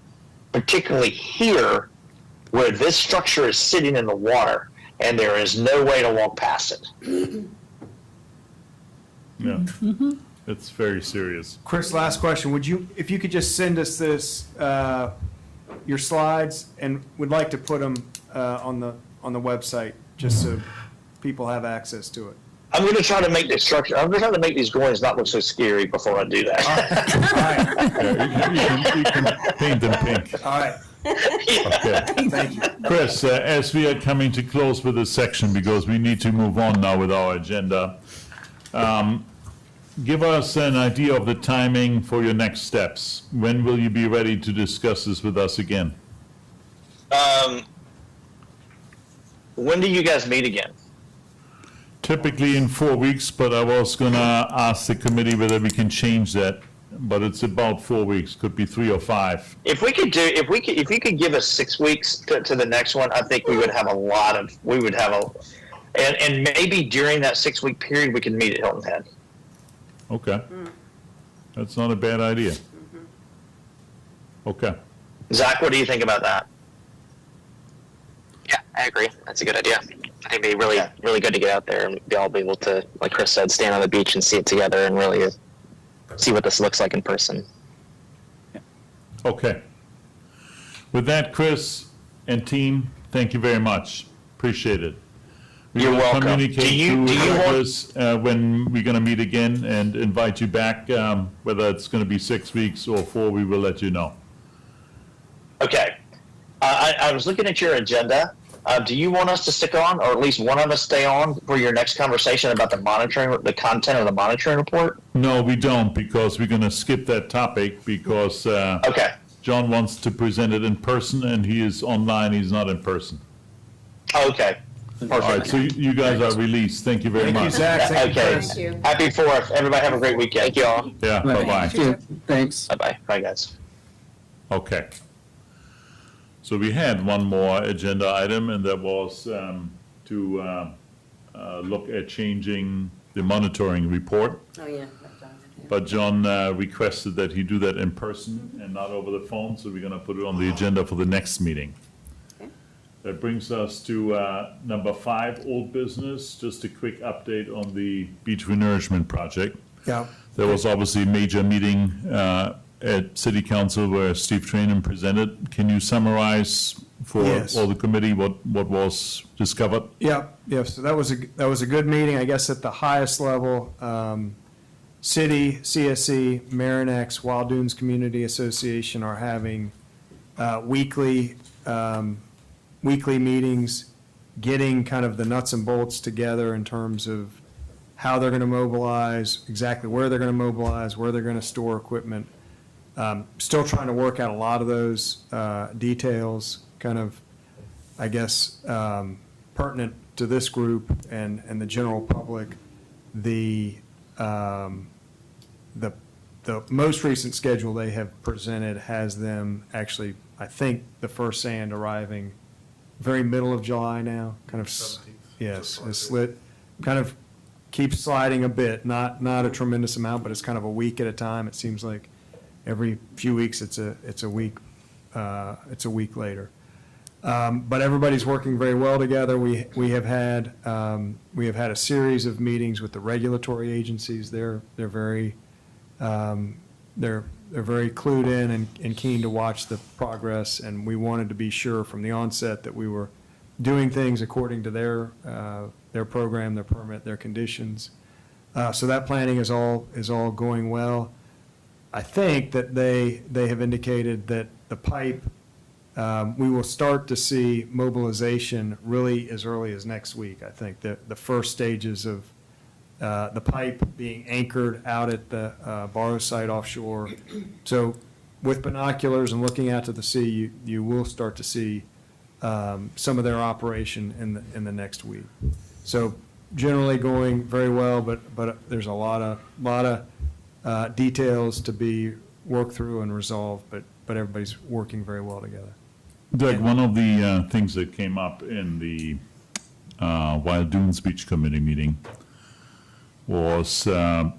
particularly here, where this structure is sitting in the water and there is no way to walk past it.
Yeah, it's very serious.
Chris, last question. If you could just send us this, your slides, and would like to put them on the website, just so people have access to it.
I'm going to try to make this structure, I'm going to try to make these groins not look so scary before I do that.
Yeah, you can paint them pink.
All right.
Okay.
Thank you.
Chris, as we are coming to close with this section, because we need to move on now with our agenda, give us an idea of the timing for your next steps. When will you be ready to discuss this with us again?
When do you guys meet again?
Typically in 4 weeks, but I was gonna ask the committee whether we can change that, but it's about 4 weeks, could be 3 or 5.
If you could give us 6 weeks to the next one, I think we would have and maybe during that 6-week period, we can meet at Hilton Head.
Okay. That's not a bad idea. Okay.
Zach, what do you think about that?
Yeah, I agree. That's a good idea. I think it'd be really good to get out there and be all be able to, like Chris said, stand on the beach and see it together and really see what this looks like in person.
Okay. With that, Chris and team, thank you very much. Appreciate it. We
You're
will
welcome.
communicate
Do you
to
want-
others when we're going to meet again and invite you back. Whether it's going to be 6 weeks or 4, we will let you know.
Okay. I was looking at your agenda. Do you want us to stick on, or at least one of us stay on for your next conversation about the content of the monitoring report?
No, we don't, because we're going to skip that topic because
Okay.
John wants to present it in person and he is online, he's not in person.
Okay.
All right,
Perfect.
so you guys are released. Thank you very
Thank you,
much.
Zach. Thank you,
Okay.
Chris.
Happy 4th. Everybody have a great weekend.
Thank you all.
Yeah, bye-bye.
Thank you. Thanks.
Bye-bye.
Bye, guys.
Okay. So we had one more agenda item, and that was to look at changing the monitoring report.
Oh, yeah.
But John requested that he do that in person and not over the phone, so we're going to put it on the agenda for the next meeting. That brings us to number 5, old business. Just a quick update on the beach renourishment project.
Yeah.
There was obviously a major meeting at City Council where Steve Trainum presented. Can you summarize for
Yes.
all the committee what was discovered?
Yeah, so that was a good meeting, I guess, at the highest level. City, CSC, Marinex, Wild Dunes Community Association are having weekly meetings, getting kind of the nuts and bolts together in terms of how they're going to mobilize, exactly where they're going to mobilize, where they're going to store equipment. Still trying to work out a lot of those details, kind of, I guess, pertinent to this group and the general public. The most recent schedule they have presented has them actually, I think, the first sand arriving very middle of July now, kind of,
17th.
yes, it's slid, kind of keeps sliding a bit, not a tremendous amount, but it's kind of a week at a time. It seems like every few weeks, it's a week later. But everybody's working very well together. We have had a series of meetings with the regulatory agencies. They're very clued in and keen to watch the progress, and we wanted to be sure from the onset that we were doing things according to their program, their permit, their conditions. So that planning is all going well. I think that they have indicated that the pipe, we will start to see mobilization really as early as next week. I think that the first stages of the pipe being anchored out at the Barrow site offshore. So with binoculars and looking out to the sea, you will start to see some of their operation in the next week. So generally going very well, but there's a lot of details to be worked through and resolved, but everybody's working very well together.
Doug, one of the things that came up in the Wild Dunes Beach Committee meeting was the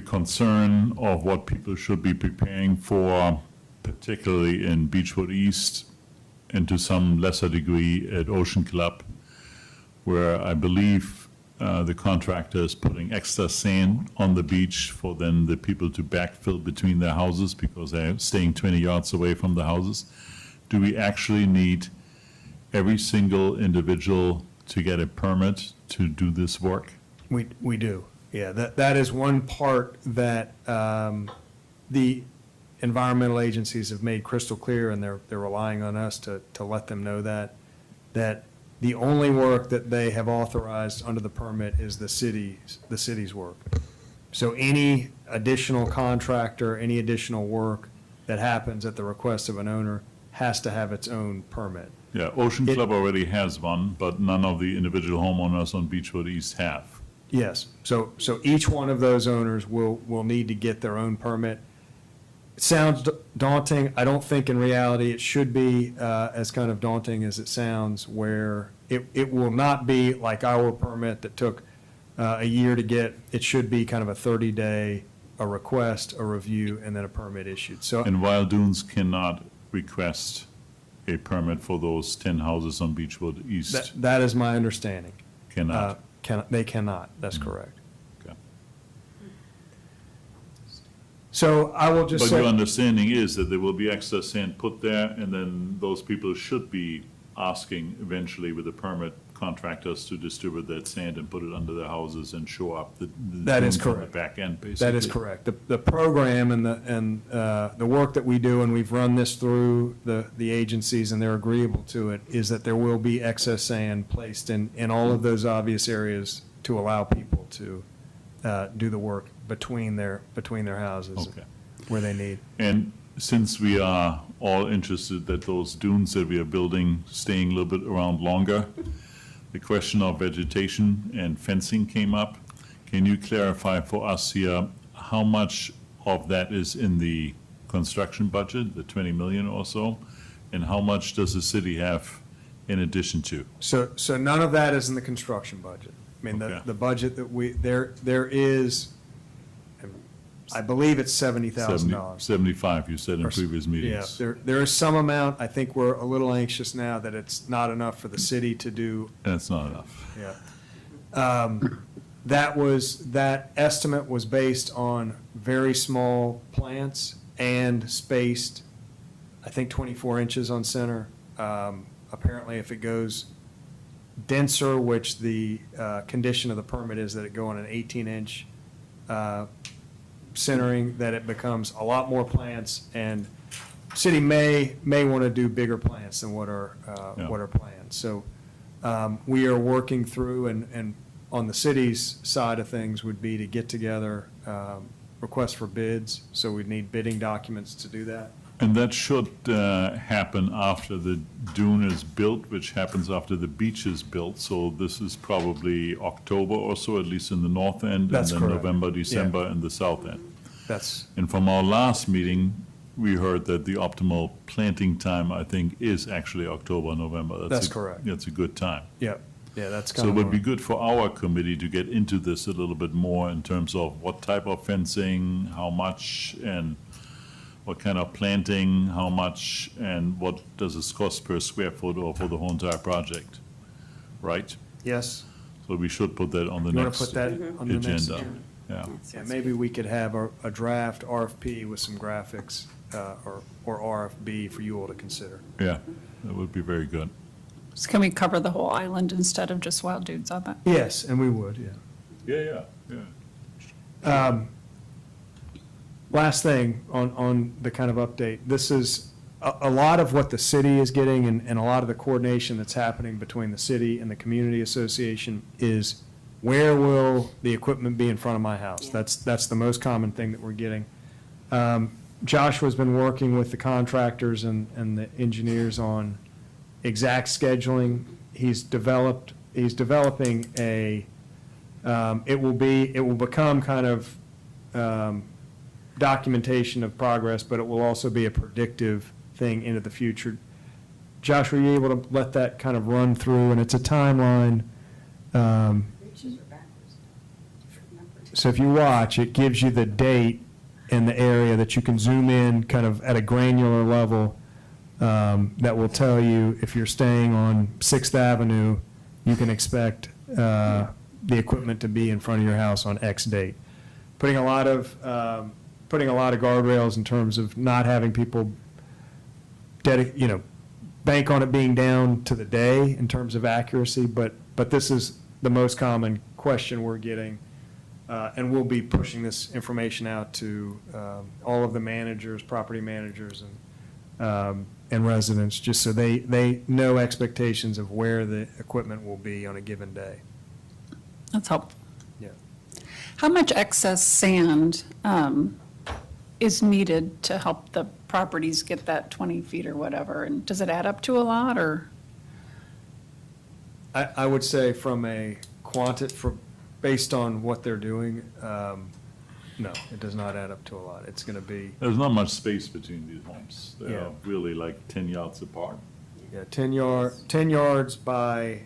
concern of what people should be preparing for, particularly in Beachwood East and to some lesser degree at Ocean Club, where I believe the contractor is putting extra sand on the beach for then the people to backfill between their houses because they're staying 20 yards away from the houses. Do we actually need every single individual to get a permit to do this work?
We do, yeah. That is one part that the environmental agencies have made crystal clear, and they're relying on us to let them know that the only work that they have authorized under the permit is the city's work. So any additional contractor, any additional work that happens at the request of an owner has to have its own permit.
Yeah, Ocean Club already has one, but none of the individual homeowners on Beachwood East have.
Yes, so each one of those owners will need to get their own permit. It sounds daunting. I don't think in reality it should be as kind of daunting as it sounds, where it will not be like our permit that took a year to get. It should be kind of a 30-day, a request, a review, and then a permit issued. So,
And Wild Dunes cannot request a permit for those 10 houses on Beachwood East.
that is my understanding.
Cannot.
They cannot, that's correct.
Okay.
So I will just
But
say.
your understanding is that there will be extra sand put there, and then those people should be asking eventually with the permit contractors to distribute that sand and put it under their houses and show up the
That is
dunes on the
correct.
back end, basically.
That is correct. The program and the work that we do, and we've run this through the agencies, and they're agreeable to it, is that there will be excess sand placed in all of those obvious areas to allow people to do the work between their houses
Okay.
where they need.
And since we are all interested that those dunes that we are building, staying a little bit around longer, the question of vegetation and fencing came up. Can you clarify for us here, how much of that is in the construction budget, the 20 million or so? And how much does the city have in addition to?
So none of that is in the construction budget. I mean,
Okay.
the budget that there is, I believe it's $70,000.
75, you said in previous
Yeah,
meetings.
there is some amount. I think we're a little anxious now that it's not enough for the city to do.
That's not enough.
Yeah. That estimate was based on very small plants and spaced, I think 24 inches on center. Apparently, if it goes denser, which the condition of the permit is that it go on an 18-inch centering, that it becomes a lot more plants, and city may want to do bigger plants than what are planned. So we are working through, and on the city's side of things would be to get together requests for bids, so we'd need bidding documents to do that.
And that should happen after the dune is built, which happens after the beach is built. So this is probably October or so, at least in the north end.
That's
And then
correct.
November,
Yeah.
December in the south end.
That's,
And from our last meeting, we heard that the optimal planting time, I think, is actually October, November.
That's correct.
That's a good time.
Yeah, yeah, that's kind
So it
of.
would be good for our committee to get into this a little bit more in terms of what type of fencing, how much, and what kind of planting, how much, and what does this cost per square foot or for the whole entire project, right?
Yes,
So we should put that on the
you want
next
to put that on the next
agenda.
agenda?
Yeah,
Yeah, maybe we could have a draft RFP with some graphics, or RFB for you all to consider.
yeah, that would be very good.
So can we cover the whole island instead of just Wild Dudes on that?
Yes, and we would, yeah.
Yeah, yeah, yeah.
Last thing on the kind of update, this is a lot of what the city is getting and a lot of the coordination that's happening between the city and the community association is where will the equipment be in front of my house? That's the most common thing that we're getting. Joshua's been working with the contractors and the engineers on exact scheduling. He's developing a, it will become kind of, documentation of progress, but it will also be a predictive thing into the future. Joshua, are you able to let that kind of run through? And it's a timeline. So if you watch, it gives you the date and the area that you can zoom in kind of at a granular level, that will tell you if you're staying on 6th Avenue, you can expect the equipment to be in front of your house on X date. Putting a lot of guardrails in terms of not having people bank on it being down to the day in terms of accuracy, but this is the most common question we're getting. And we'll be pushing this information out to all of the managers, property managers, and residents, just so they know expectations of where the equipment will be on a given day.
That's helpful.
Yeah.
How much excess sand is needed to help the properties get that 20 feet or whatever? And does it add up to a lot, or?
I would say from a based on what they're doing, no, it does not add up to a lot. It's going to be,
There's not much space between these homes. They're
Yeah.
really like 10 yards apart.
10 yards by,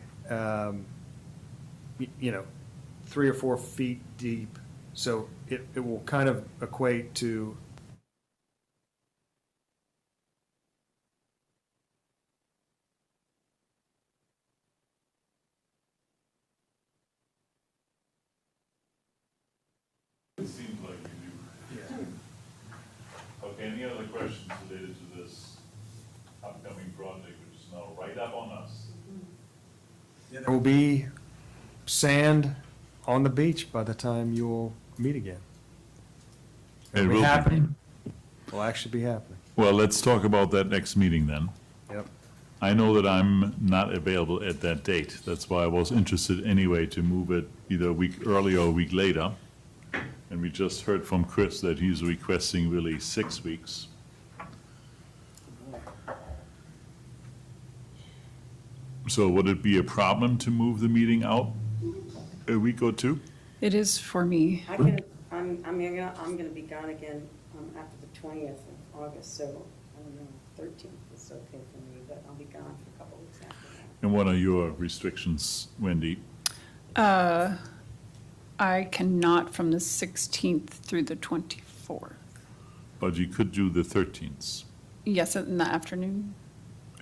3 or 4 feet deep. So it will kind of equate to,
It seems like you do. Okay, any other questions related to this upcoming project, which is now right up on us?
there will be sand on the beach by the time you'll meet again.
It
It'll
will
be
be.
happening. Will actually be happening.
Well, let's talk about that next meeting then.
Yep.
I know that I'm not available at that date. That's why I was interested anyway to move it either a week earlier or a week later. And we just heard from Chris that he's requesting really 6 weeks. So would it be a problem to move the meeting out a week or two?
It is for me.
I'm gonna be gone again, after the 20th of August, so, I don't know, 13th is okay for me, but I'll be gone for a couple weeks after that.
And what are your restrictions, Wendy?
I cannot from the 16th through the 24th.
But you could do the 13th
Yes, in the afternoon.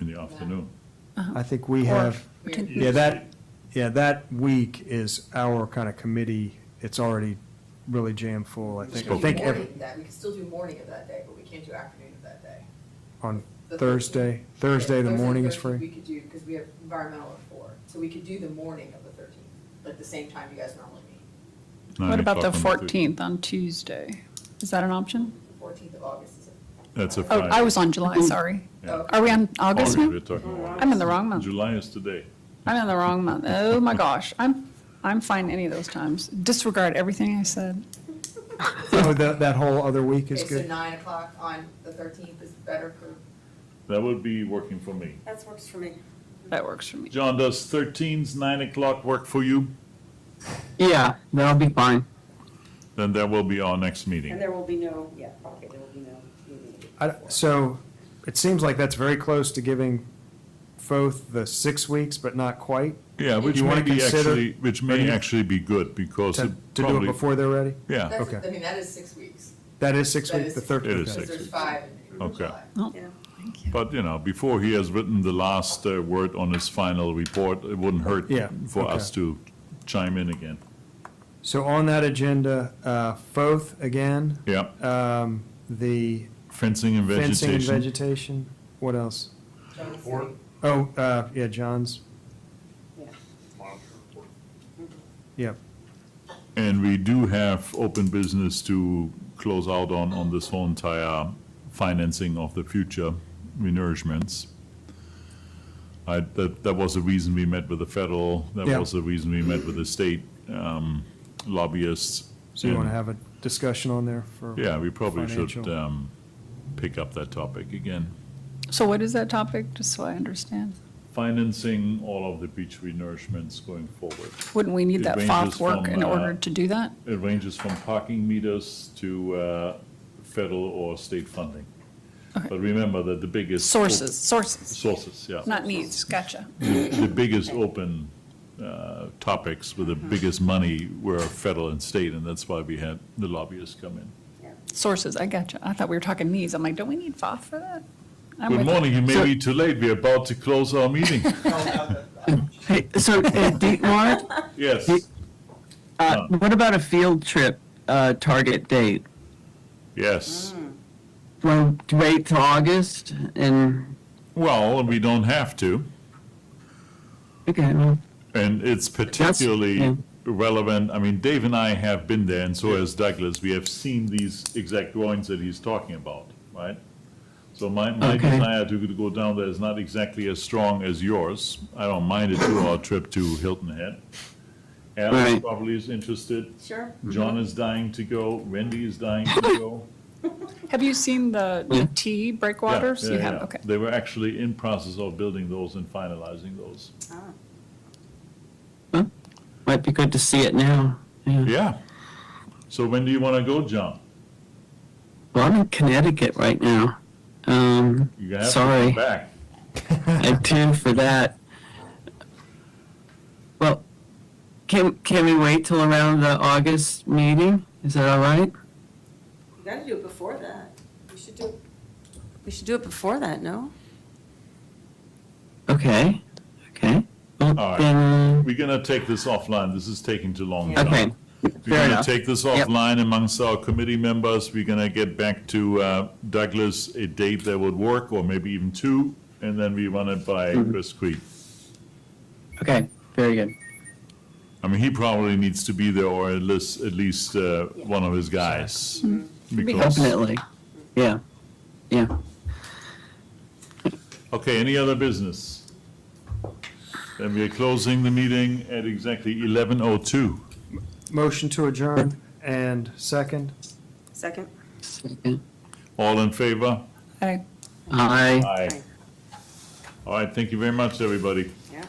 in the afternoon.
I think we
Or-
have, that week is our kind of committee. It's already really jam full, I think. I think every,
We can still do morning of that day, but we can't do afternoon of that day.
on
The
Thursday, the
Thursday,
morning is
13th,
free.
We could do, because we have environmental at 4, so we could do the morning of the 13th, like the same time you guys normally meet.
9
What about the
o'clock on
14th on Tuesday? Is that an option?
The 14th of August is
That's a
Oh,
Friday.
I was on July, sorry.
Yeah.
Are we on August now?
We're talking about
I'm in the wrong month.
July is today.
I'm in the wrong month. Oh, my gosh. I'm fine any of those times. Disregard everything I said.
Oh, that whole other week is
Okay, so
good?
9 o'clock on the 13th is better for,
That would be working for me.
That works for me.
That works for me.
John, does 13's 9 o'clock work for you?
Yeah, that'll be fine.
Then that will be our next
And
meeting.
there will be no, there will be no meeting.
So it seems like that's very close to giving Foth the 6 weeks, but not quite.
Yeah, which
You wanna
may be
consider-
actually, which may actually be good, because
To
it
to do it
probably,
before they're ready?
yeah,
That's,
Okay.
I mean, that is 6 weeks.
That is 6
That
weeks,
is
the
6
third?
It is
Because
six
there's
weeks.
5 in
Okay.
July.
Oh, thank you.
but, before he has written the last word on his final report, it wouldn't hurt
Yeah,
for
okay.
us to chime in again.
So on that agenda, Foth again,
Yeah,
the
fencing and
fencing and
vegetation.
vegetation, what else?
Jones
Report.
City.
Oh, yeah, John's, yep.
And we do have open business to close out on this whole entire financing of the future renourishments. That was the reason we met with the federal, that
Yeah.
was the reason we met with the state lobbyists.
So you want to
And,
have a discussion on there for?
Yeah, we probably should
financial?
pick up that topic again.
So what is that topic, just so I understand?
Financing all of the beach renourishments going forward.
Wouldn't we need
It
that
ranges
FOF work
from,
in order to do that?
It ranges from parking meters to federal or state funding.
Okay.
But remember that the biggest.
Sources,
Sources, yeah.
not needs, gotcha.
The biggest open topics with the biggest money were federal and state, and that's why we had the lobbyists come in.
Sources, I gotcha. I thought we were talking needs. I'm like, don't we need FOF for that? I'm
Good
with you.
morning, you may be too late, we're about to close our meeting.
Hey, so, Mark,
Yes,
what about a field trip, target date?
yes.
Want to wait till August and,
Well, we don't have to,
okay, well,
and it's
yeah.
particularly relevant. I mean, Dave and I have been there, and so has Douglas. We have seen these exact drawings that he's talking about, right? So my
Okay.
desire to go down there is not exactly as strong as yours. I don't mind a 2-hour trip to Hilton Head. Alice
Right.
probably is interested.
Sure.
John is dying to go. Wendy is dying to go.
Have you seen the
Yeah.
T
Yeah,
breakwaters?
yeah,
You have,
yeah.
okay.
They were actually in process of building those and finalizing those.
Might be good to see it now, yeah.
Yeah. So when do you want to go, John?
Well, I'm in Connecticut right now.
You're gonna have to
Sorry.
come back.
I tuned for that. Well, can we wait till around the August meeting? Is that all right?
You gotta do it before that. We should do it before that, no?
Okay, okay. Well,
All right.
then,
We're gonna take this offline. This is taking too long. John.
okay,
We're
fair
gonna
enough.
take this
Yep.
offline amongst our committee members. We're gonna get back to Douglas a date that would work, or maybe even 2, and then we run it by
Mm-hmm.
Chris Creed.
Okay, very good.
I mean, he probably needs to be there, or at least one of his guys. Because,
Definitely, yeah, yeah.
okay, any other business? Then we are closing the meeting at exactly 11:02.
Motion to adjourn and second?
Second?
Second.
All in favor?
I
Aye.
Aye. All right, thank you very much, everybody.
Yeah.